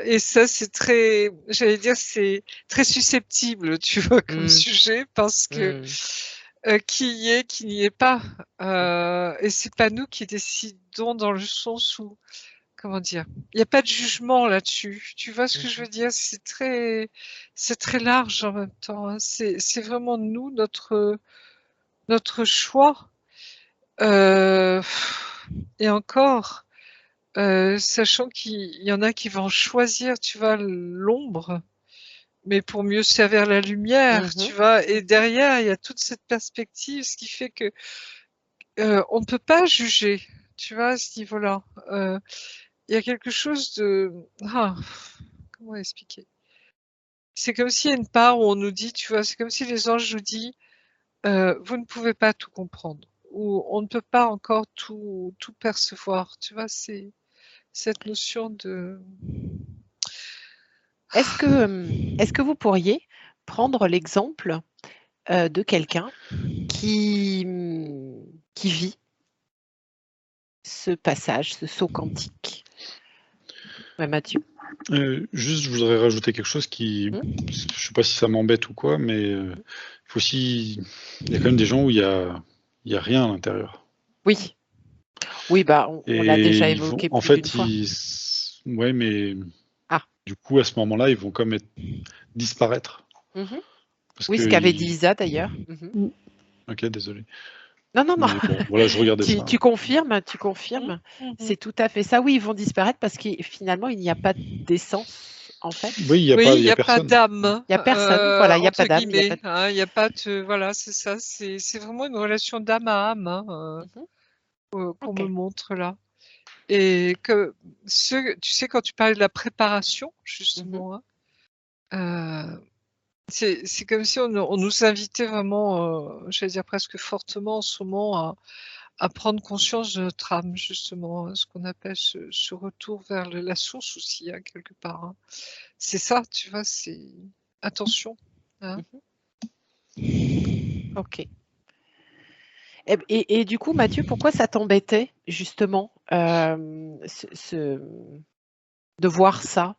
Et ça, c'est très, j'allais dire, c'est très susceptible, tu vois, comme sujet, parce que qui y est, qui n'y est pas. Et c'est pas nous qui décidons dans le sens où, comment dire, il n'y a pas de jugement là-dessus. Tu vois ce que je veux dire? C'est très large en même temps, hein. C'est vraiment nous, notre choix. Et encore, sachant qu'il y en a qui vont choisir, tu vois, l'ombre, mais pour mieux servir la lumière, tu vois. Et derrière, il y a toute cette perspective, ce qui fait que on ne peut pas juger, tu vois, à ce niveau-là. Il y a quelque chose de... comment expliquer? C'est comme s'il y a une part où on nous dit, tu vois, c'est comme si les anges nous disent, vous ne pouvez pas tout comprendre, ou on ne peut pas encore tout percevoir, tu vois, c'est cette notion de... Est-ce que vous pourriez prendre l'exemple de quelqu'un qui vit ce passage, ce saut quantique? Ouais, Mathieu. Juste, je voudrais rajouter quelque chose qui, je sais pas si ça m'embête ou quoi, mais faut aussi, il y a quand même des gens où il y a rien à l'intérieur. Oui. Oui, bah on l'a déjà évoqué plus d'une fois. Ouais, mais du coup, à ce moment-là, ils vont comme disparaître. Parce oui, ce qu'avait dit Isa d'ailleurs. Ok, désolé. Non. Bon, voilà, je regardais ça. Tu confirmes. C'est tout à fait ça. Oui, ils vont disparaître parce que finalement, il n'y a pas d'essence, en fait. Oui, il n'y a pas d'âme. Il n'y a personne, voilà, il n'y a pas d'âme. Il n'y a pas de... Voilà, c'est ça. C'est vraiment une relation d'âme à âme, hein, qu'on me montre là. Et que tu sais, quand tu parlais de la préparation, justement, hein, c'est comme si on nous invitait vraiment, j'allais dire presque fortement en ce moment, à prendre conscience de notre âme, justement, hein, ce qu'on appelle ce retour vers la source aussi, hein, quelque part, hein. C'est ça, tu vois, c'est attention, hein. Ok. Et du coup, Mathieu, pourquoi ça t'embêtait justement de voir ça?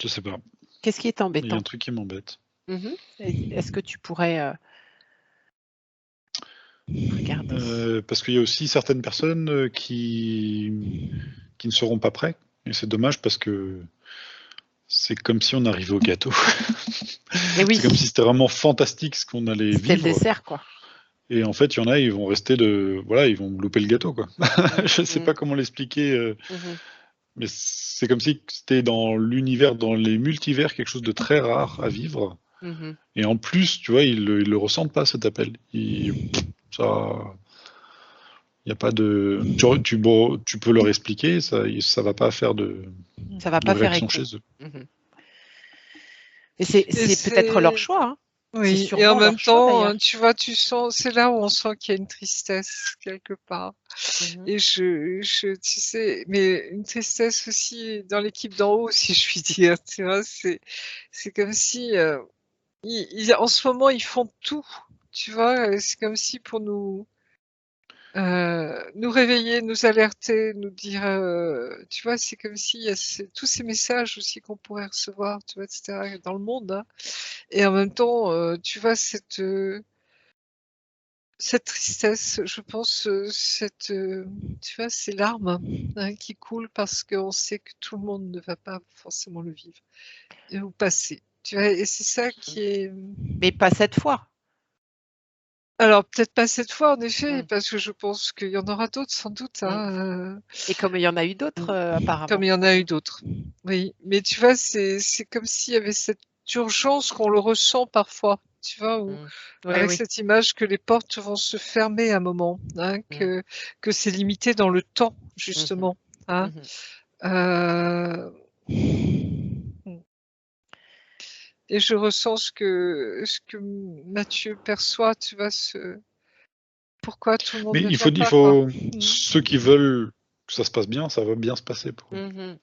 Je sais pas. Qu'est-ce qui est embêtant? Il y a un truc qui m'embête. Est-ce que tu pourrais regarder? Parce qu'il y a aussi certaines personnes qui ne seront pas prêts. Et c'est dommage parce que c'est comme si on arrivait au gâteau. Et oui. C'est comme si c'était vraiment fantastique ce qu'on allait vivre. C'était le dessert, quoi. Et en fait, il y en a, ils vont rester ils vont louper le gâteau, quoi. Je sais pas comment l'expliquer. Mais c'est comme si c'était dans l'univers, dans les multivers, quelque chose de très rare à vivre. Et en plus, tu vois, ils le ressentent pas, cet appel. Ça... Il y a pas de... Tu peux leur expliquer, ça va pas faire de ça va pas faire réaction écho chez eux. Et c'est peut-être leur choix, hein. Oui, et en même temps, tu vois, c'est là où on sent qu'il y a une tristesse quelque part. Et tu sais, mais une tristesse aussi dans l'équipe d'en haut, si je puis dire, tu vois, c'est comme si, en ce moment, ils font tout, tu vois, c'est comme si pour nous réveiller, nous alerter, nous dire, tu vois, c'est comme s'il y a tous ces messages aussi qu'on pourrait recevoir, tu vois, etc., dans le monde, hein. Et en même temps, tu vois, cette tristesse, je pense, tu vois, ces larmes, hein, qui coulent parce qu'on sait que tout le monde ne va pas forcément le vivre ou passer, tu vois? Et c'est ça qui est Mais pas cette fois. alors peut-être pas cette fois en effet, parce que je pense qu'il y en aura d'autres sans doute, hein, Et comme il y en a eu d'autres, apparemment. Comme il y en a eu d'autres, oui. Mais tu vois, c'est comme s'il y avait cette urgence qu'on le ressent parfois, tu vois? Ou avec cette image que les portes vont se fermer à un moment, hein, que c'est limité dans le temps justement, hein. Et je ressens ce que Mathieu perçoit, tu vois? Pourquoi tout le monde Mais ne il vient faut pas, quoi. ceux qui veulent que ça se passe bien, ça va bien se passer pour eux.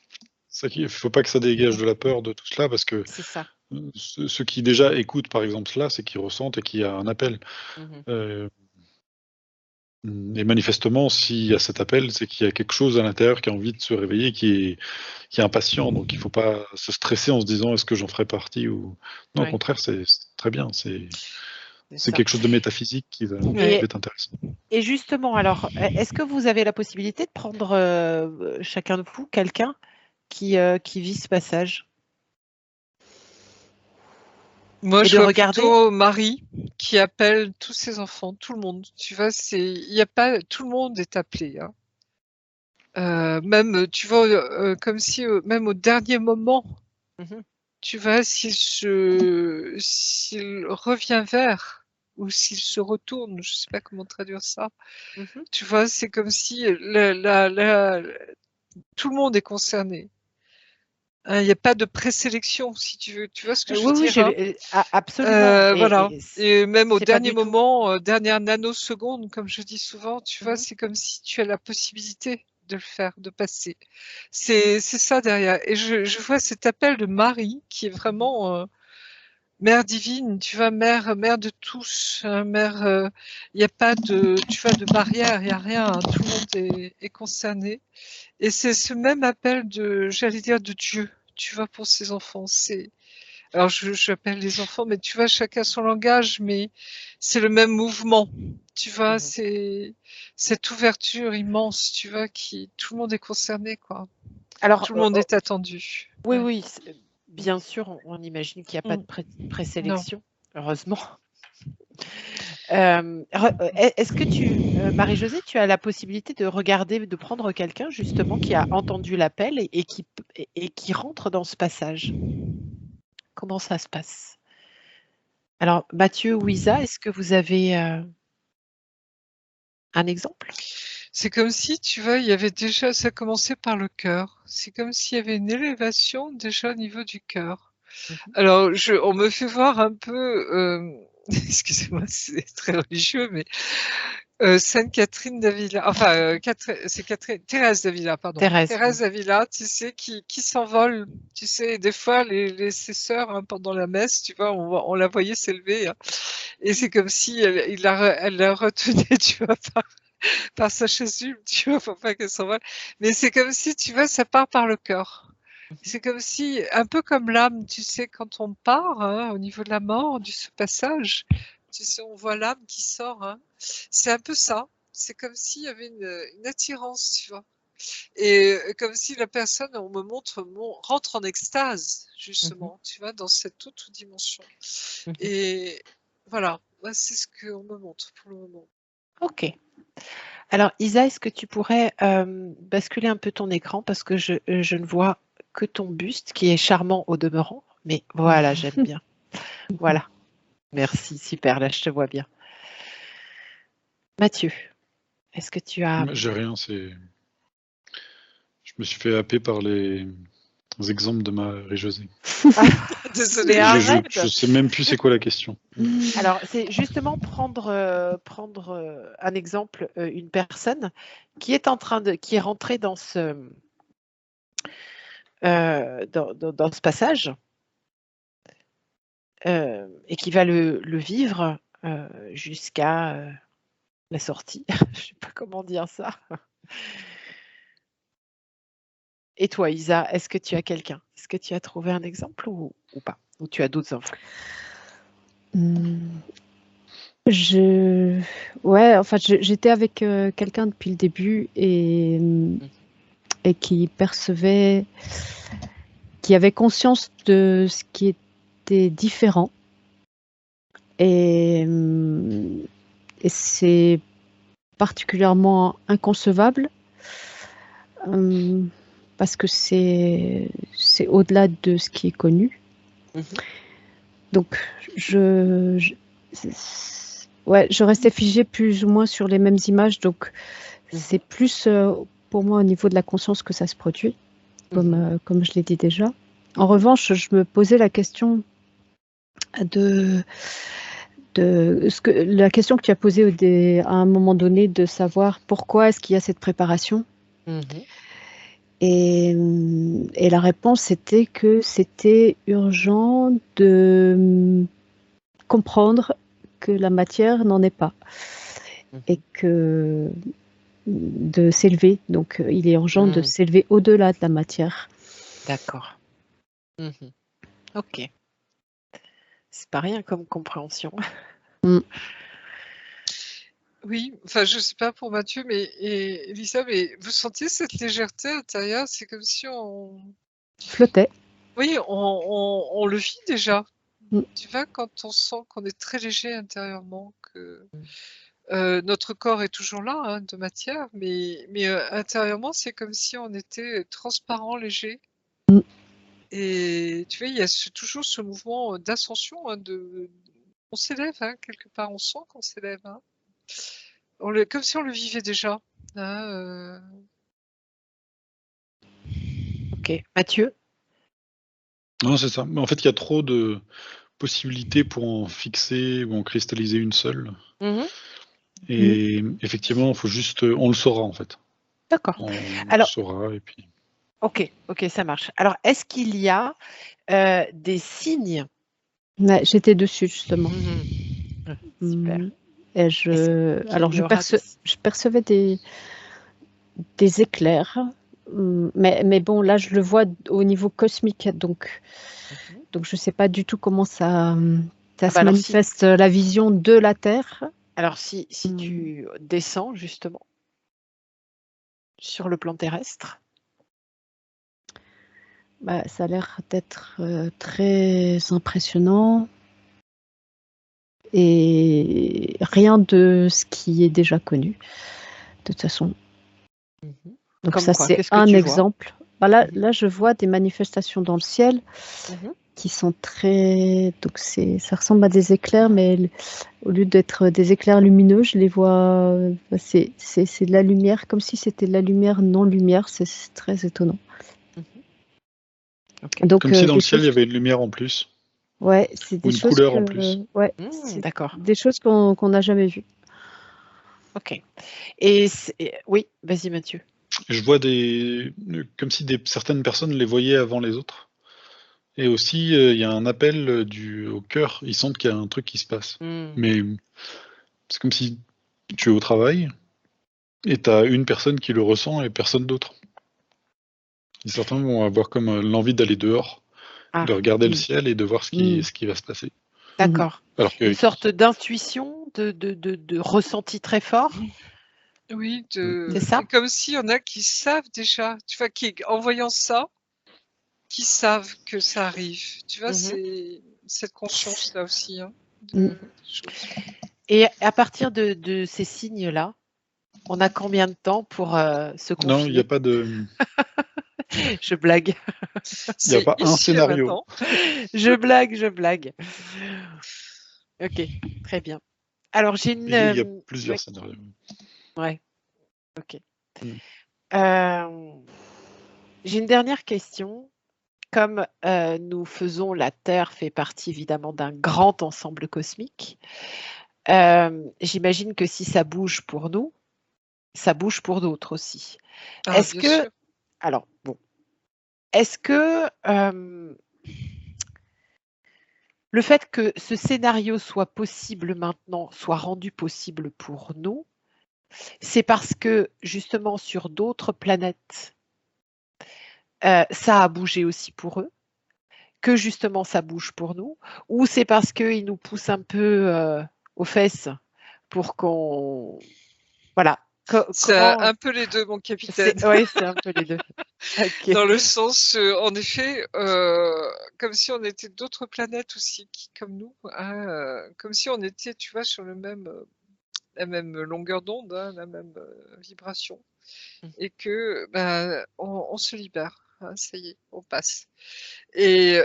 Il faut pas que ça dégage de la peur de tout cela, parce que C'est ça. ceux qui déjà écoutent, par exemple, cela, c'est qu'ils ressentent et qu'il y a un appel. Et manifestement, s'il y a cet appel, c'est qu'il y a quelque chose à l'intérieur qui a envie de se réveiller, qui est impatient. Donc il ne faut pas se stresser en se disant: «Est-ce que j'en ferai partie?» ou non, au contraire, c'est très bien. C'est quelque chose de métaphysique qui va être intéressant. Et justement, alors, est-ce que vous avez la possibilité de prendre, chacun de vous, quelqu'un qui vit ce passage? Moi, Et je de vois regarder? plutôt Marie qui appelle tous ses enfants, tout le monde. Tu vois, il y a pas tout le monde est appelé, hein. Même, tu vois, comme si, même au dernier moment, tu vois, s'il revient vers ou s'il se retourne, je sais pas comment traduire ça. Tu vois, c'est comme si tout le monde est concerné. Hein, il y a pas de présélection, si tu veux. Tu vois ce que je veux Oui, dire, hein? absolument. Voilà, et même au c'est pas dernier du tout. moment, dernière nanoseconde, comme je dis souvent, tu vois, c'est comme si tu as la possibilité de le faire, de passer. C'est ça derrière, et je vois cet appel de Marie qui est vraiment, mère divine, tu vois? Mère de tous, hein, mère, il y a pas de, tu vois, de barrière, il y a rien, hein, tout le monde est concerné, et c'est ce même appel j'allais dire de Dieu, tu vois, pour ses enfants. Alors j'appelle les enfants, mais tu vois, chacun son langage, mais c'est le même mouvement. Tu vois, c'est cette ouverture immense, tu vois, tout le monde est concerné, quoi. Alors, Tout le monde est attendu. oui, Ouais. oui, bien sûr, on imagine qu'il n'y a pas de présélection, heureusement. Est-ce que Marie-Josée, tu as la possibilité de regarder, de prendre quelqu'un justement qui a entendu l'appel et qui rentre dans ce passage? Comment ça se passe? Alors, Mathieu ou Isa, est-ce que vous avez un exemple? C'est comme si, tu vois, il y avait déjà, ça commençait par le cœur. C'est comme s'il y avait une élévation déjà au niveau du cœur. Alors, on me fait voir un peu, excusez-moi, c'est très religieux, mais Sainte Catherine d'Avila, enfin, Thérèse d'Avila, pardon. Thérèse d'Avila, tu sais, qui s'envole, tu sais, des fois, ses sœurs, hein, pendant la messe, tu vois, on la voyait s'élever, hein, et c'est comme si elle la retenait, tu vois, par sa chasuble, tu vois, pour pas qu'elle s'envole. Mais c'est comme si, tu vois, ça part par le cœur. C'est comme si, un peu comme l'âme, tu sais, quand on part, hein, au niveau de la mort, ce passage, tu sais, on voit l'âme qui sort, hein. C'est un peu ça. C'est comme s'il y avait une attirance, tu vois. Et comme si la personne, on me montre, rentre en extase, justement, tu vois, dans cette autre dimension. Et voilà, c'est ce qu'on me montre pour le moment. Ok. Alors, Isa, est-ce que tu pourrais basculer un peu ton écran parce que je ne vois que ton buste qui est charmant au demeurant, mais voilà, j'aime bien. Voilà. Merci, super, là je te vois bien. Mathieu, est-ce que tu as... J'ai rien, je me suis fait happer par les exemples de Marie-Josée. Désolée. Mais arrête. Je sais même plus c'est quoi la question. Alors, c'est justement prendre un exemple, une personne qui est qui est rentrée dans ce passage et qui va le vivre jusqu'à la sortie. Je sais pas comment dire ça. Et toi, Isa, est-ce que tu as quelqu'un? Est-ce que tu as trouvé un exemple ou pas? Ou tu as d'autres enfants? Ouais, enfin, j'étais avec quelqu'un depuis le début et qui percevait, qui avait conscience de ce qui était différent. Et c'est particulièrement inconcevable parce que c'est au-delà de ce qui est connu. Donc, je restais figée plus ou moins sur les mêmes images. Donc, c'est plus pour moi au niveau de la conscience que ça se produit, comme je l'ai dit déjà. En revanche, je me posais la question la question que tu as posée à un moment donné, de savoir pourquoi est-ce qu'il y a cette préparation. Et la réponse c'était que c'était urgent de comprendre que la matière n'en est pas et que de s'élever. Donc il est urgent de s'élever au-delà de la matière. D'accord. Ok. C'est pas rien comme compréhension. Oui, enfin, je sais pas pour Mathieu, et Elisa, mais vous sentez cette légèreté intérieure? C'est comme si on flottait. Oui, on le vit déjà. Tu vois, quand on sent qu'on est très léger intérieurement, que notre corps est toujours là, hein, de matière, mais intérieurement, c'est comme si on était transparent, léger. Et tu vois, il y a toujours ce mouvement d'ascension, hein, on s'élève, hein, quelque part, on sent qu'on s'élève. Hein. Comme si on le vivait déjà. Hein, Ok. Mathieu? Non, c'est ça. Mais en fait, il y a trop de possibilités pour en fixer ou en cristalliser une seule. Et effectivement, il faut juste, on le saura en fait. D'accord. On Alors, le saura et puis. ok, ça marche. Alors, est-ce qu'il y a des signes? J'étais dessus justement. Super. Et je percevais des éclairs, mais bon, là je le vois au niveau cosmique, donc je ne sais pas du tout comment ça se manifeste, la vision de la Terre. Alors si tu descends justement sur le plan terrestre. Ça a l'air d'être très impressionnant et rien de ce qui est déjà connu de toute façon. Donc comme ça quoi? c'est un exemple. Là je vois des manifestations dans le ciel qui sont très, donc ça ressemble à des éclairs, mais au lieu d'être des éclairs lumineux, je les vois, c'est de la lumière, comme si c'était de la lumière non lumière. C'est très étonnant. Donc, comme si dans le ciel il y avait une lumière en plus. Ouais, c'est des choses couleur en plus. Ouais, d'accord. Des choses qu'on n'a jamais vues. Ok. Et oui, vas-y Mathieu. Je vois comme si certaines personnes les voyaient avant les autres. Et aussi, il y a un appel au cœur. Ils sentent qu'il y a un truc qui se passe. Mais c'est comme si tu es au travail et tu as une personne qui le ressent et personne d'autre. Et certains vont avoir comme l'envie d'aller dehors, de regarder le ciel et de voir ce qui va se passer. D'accord. Une sorte d'intuition, de ressenti très fort. Oui, c'est ça. Comme s'il y en a qui savent déjà, tu vois, en voyant ça, qui savent que ça arrive. Tu vois, c'est cette conscience-là aussi. Hein, des choses. Et à partir de ces signes-là, on a combien de temps pour se confiner? Non, il n'y a pas de... Je blague. Il n'y a pas un scénario. Je blague. Ok, très bien. Alors, j'ai une... Il y a plusieurs scénarios. Ouais, ok. J'ai une dernière question. comme nous faisons, la Terre fait partie évidemment d'un grand ensemble cosmique. J'imagine que si ça bouge pour nous, ça bouge pour d'autres aussi. Ah, Est-ce bien que, sûr. alors bon, est-ce que le fait que ce scénario soit possible maintenant, soit rendu possible pour nous, c'est parce que justement sur d'autres planètes, ça a bougé aussi pour eux, que justement ça bouge pour nous, ou c'est parce qu'ils nous poussent un peu aux fesses pour qu'on... Voilà. C'est Comment... un peu les deux, mon capitaine. Oui, c'est un peu les deux. Okay. Dans le sens, en effet, comme si on était d'autres planètes aussi, comme nous, hein, comme si on était, tu vois, sur la même longueur d'onde, hein, la même vibration, et que ben, on se libère. Hein, ça y est, on passe. Et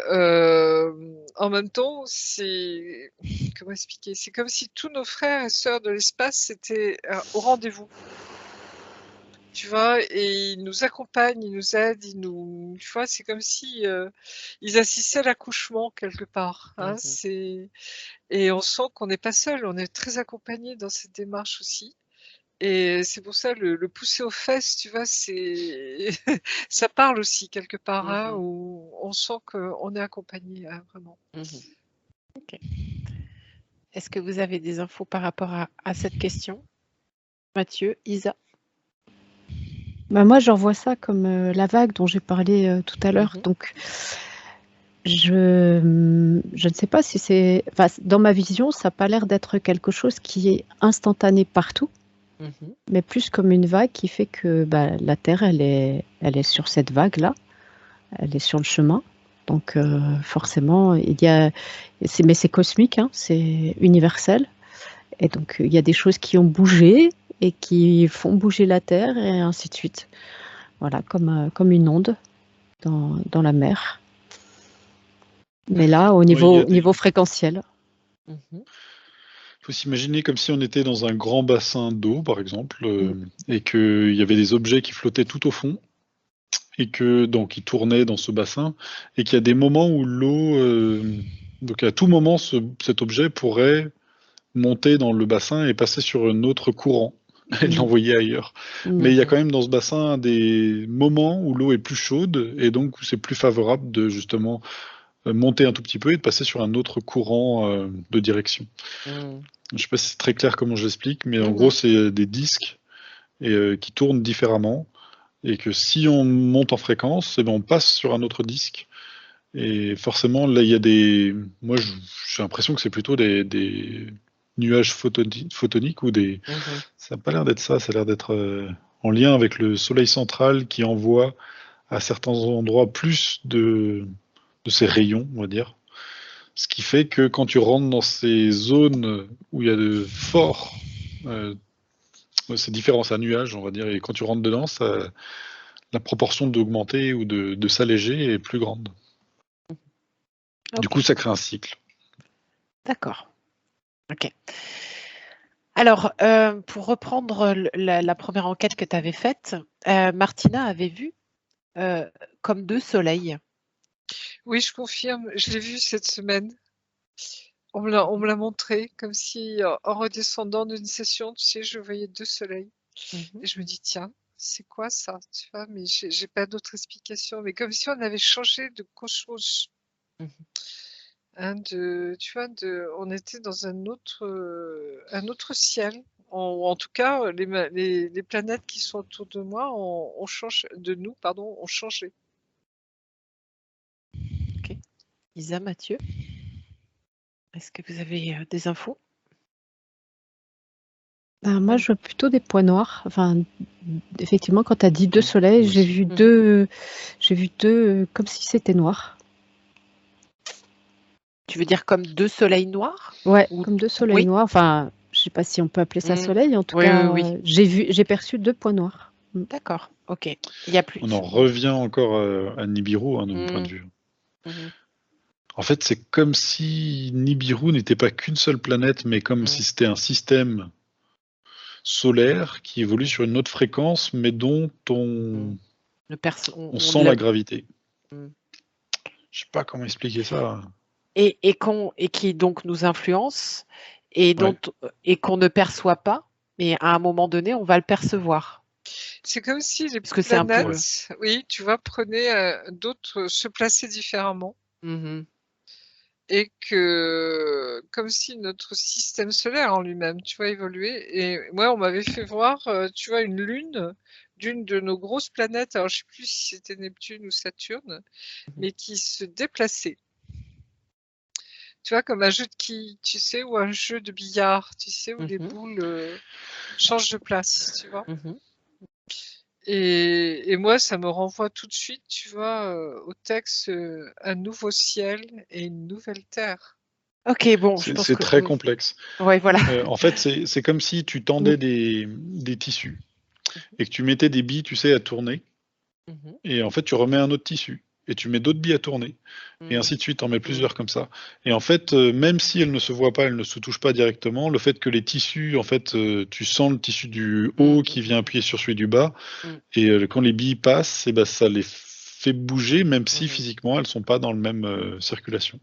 en même temps, c'est comment expliquer? C'est comme si tous nos frères et sœurs de l'espace étaient au rendez-vous. Tu vois, et ils nous accompagnent, ils nous aident, tu vois, c'est comme si ils assistaient à l'accouchement quelque part. Hein, et on sent qu'on n'est pas seul, on est très accompagné dans cette démarche aussi. Et c'est pour ça le pousser aux fesses, tu vois, c'est ça parle aussi quelque part, hein, où on sent qu'on est accompagné, hein, vraiment. Ok. Est-ce que vous avez des infos par rapport à cette question, Mathieu, Isa? Bah moi, j'en vois ça comme la vague dont j'ai parlé tout à l'heure. Donc, je ne sais pas si c'est... Enfin, dans ma vision, ça n'a pas l'air d'être quelque chose qui est instantané partout, mais plus comme une vague qui fait que bah, la Terre, elle est sur cette vague-là, elle est sur le chemin. Donc, forcément, il y a... Mais c'est cosmique, hein, c'est universel. Et donc, il y a des choses qui ont bougé et qui font bouger la Terre et ainsi de suite. Voilà, comme une onde dans la mer. Mais là, au niveau fréquentiel. Il faut s'imaginer comme si on était dans un grand bassin d'eau, par exemple, et qu'il y avait des objets qui flottaient tout au fond, et que donc ils tournaient dans ce bassin, et qu'il y a des moments où l'eau, donc à tout moment, cet objet pourrait monter dans le bassin et passer sur un autre courant et l'envoyer ailleurs. Mais il y a quand même dans ce bassin des moments où l'eau est plus chaude et donc où c'est plus favorable de justement monter un tout petit peu et de passer sur un autre courant de direction. Je ne sais pas si c'est très clair comment je l'explique, mais en gros, c'est des disques qui tournent différemment et que si on monte en fréquence, eh ben, on passe sur un autre disque. Et forcément, là, il y a des... Moi, j'ai l'impression que c'est plutôt des nuages photoniques ou des... Ça n'a pas l'air d'être ça, ça a l'air d'être en lien avec le soleil central qui envoie à certains endroits plus de ces rayons, on va dire. Ce qui fait que quand tu rentres dans ces zones où il y a de forts... c'est différent, c'est un nuage, on va dire, et quand tu rentres dedans, la proportion d'augmenter ou de s'alléger est plus grande. Du coup, ça crée un cycle. D'accord. Ok. Alors, pour reprendre la première enquête que tu avais faite, Martina avait vu comme 2 soleils. Oui, je confirme, je l'ai vu cette semaine. On me l'a montré, comme si en redescendant d'une session, tu sais, je voyais 2 soleils. Et je me dis, tiens, c'est quoi ça? Tu vois, mais j'ai pas d'autre explication. Mais comme si on avait changé de cosmos. Hein, tu vois, on était dans un autre ciel. En tout cas, les planètes qui sont autour de moi ont changé, ont changé. Ok. Isa, Mathieu, est-ce que vous avez des infos? Moi, je vois plutôt des points noirs. Enfin, effectivement, quand tu as dit 2 soleils, j'ai vu deux comme si c'était noir. Tu veux dire comme 2 soleils noirs? Ouais, comme 2 soleils noirs. Enfin, je sais pas si on peut appeler ça soleil. En tout cas, j'ai perçu 2 points noirs. D'accord, ok. Il y a plus. On en revient encore à Nibiru, de mon point de vue. En fait, c'est comme si Nibiru n'était pas qu'une seule planète, mais comme si c'était un système solaire qui évolue sur une autre fréquence, mais dont on sent la gravité. Je sais pas comment expliquer ça. et qui donc nous influence et qu'on ne perçoit pas, mais à un moment donné, on va le percevoir. C'est comme si les Parce que c'est un peu... planètes, oui, tu vois, prenaient d'autres, se plaçaient différemment. Et que, comme si notre système solaire en lui-même, tu vois, évoluait. Et moi, on m'avait fait voir, tu vois, une lune d'une de nos grosses planètes, alors je sais plus si c'était Neptune ou Saturne, mais qui se déplaçait. Tu vois, comme un jeu de quilles, tu sais, ou un jeu de billard, tu sais, où les boules changent de place, tu vois. Et moi, ça me renvoie tout de suite, tu vois, au texte un nouveau ciel et une nouvelle terre. Ok, bon, je pense C'est que... très complexe. Ouais, voilà. En fait, c'est comme si tu tendais des tissus et que tu mettais des billes, tu sais, à tourner. Et en fait, tu remets un autre tissu et tu mets d'autres billes à tourner. Et ainsi de suite, tu en mets plusieurs comme ça. Et en fait, même si elles ne se voient pas, elles ne se touchent pas directement, le fait que les tissus, en fait, tu sens le tissu du haut qui vient appuyer sur celui du bas. Et quand les billes passent, et ben, ça les fait bouger, même si physiquement, elles ne sont pas dans le même circulation.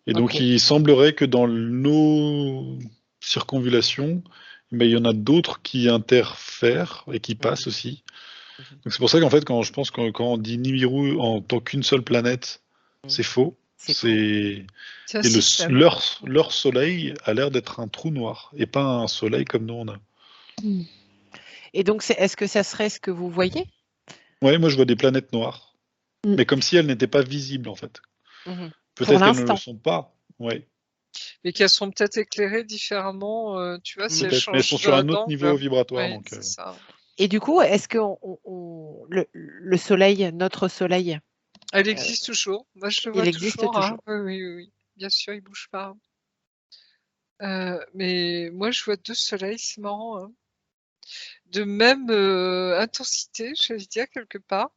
Et donc, il semblerait que dans nos circonvulations, ben, il y en a d'autres qui interfèrent et qui passent aussi. Donc c'est pour ça qu'en fait, quand je pense quand on dit Nibiru en tant qu'une seule planète, c'est faux. Et leur soleil a l'air d'être un trou noir et pas un soleil comme nous on a. Et donc, est-ce que ça serait ce que vous voyez? Ouais, moi je vois des planètes noires, mais comme si elles n'étaient pas visibles en fait. Peut-être qu'elles ne le sont pas. Ouais. Mais qu'elles sont peut-être éclairées différemment, tu vois, si elles Peut-être, mais elles sont changent sur un autre d'angle. niveau vibratoire. Oui, Donc, c'est ça. Et du coup, est-ce que le soleil, notre soleil, elle existe toujours. Moi, je le vois il existe toujours. Hein. toujours? Oui. Bien sûr, il bouge pas. Mais moi, je vois deux soleils, c'est marrant. Hein. De même intensité, j'allais dire, quelque part.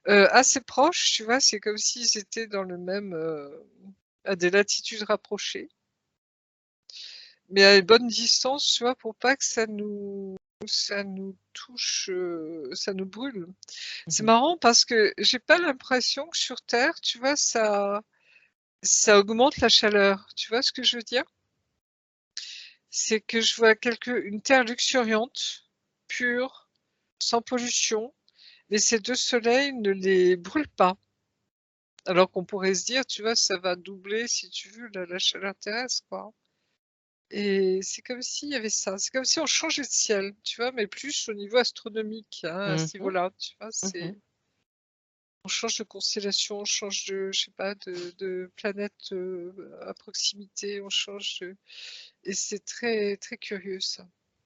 Assez proches, tu vois, c'est comme s'ils étaient dans le même, à des latitudes rapprochées. Mais à une bonne distance, tu vois, pour pas que ça nous touche, ça nous brûle. C'est marrant parce que j'ai pas l'impression que sur Terre, tu vois, ça augmente la chaleur. Tu vois ce que je veux dire? C'est que je vois une terre luxuriante, pure, sans pollution, mais ces deux soleils ne les brûlent pas. Alors qu'on pourrait se dire, tu vois, ça va doubler, si tu veux, la chaleur terrestre, quoi. Et c'est comme s'il y avait ça. C'est comme si on changeait de ciel, tu vois, mais plus au niveau astronomique, hein, à ce niveau-là, tu vois, on change de constellation, on change de, je sais pas, de planète à proximité, on change de... Et c'est très, très curieux, ça.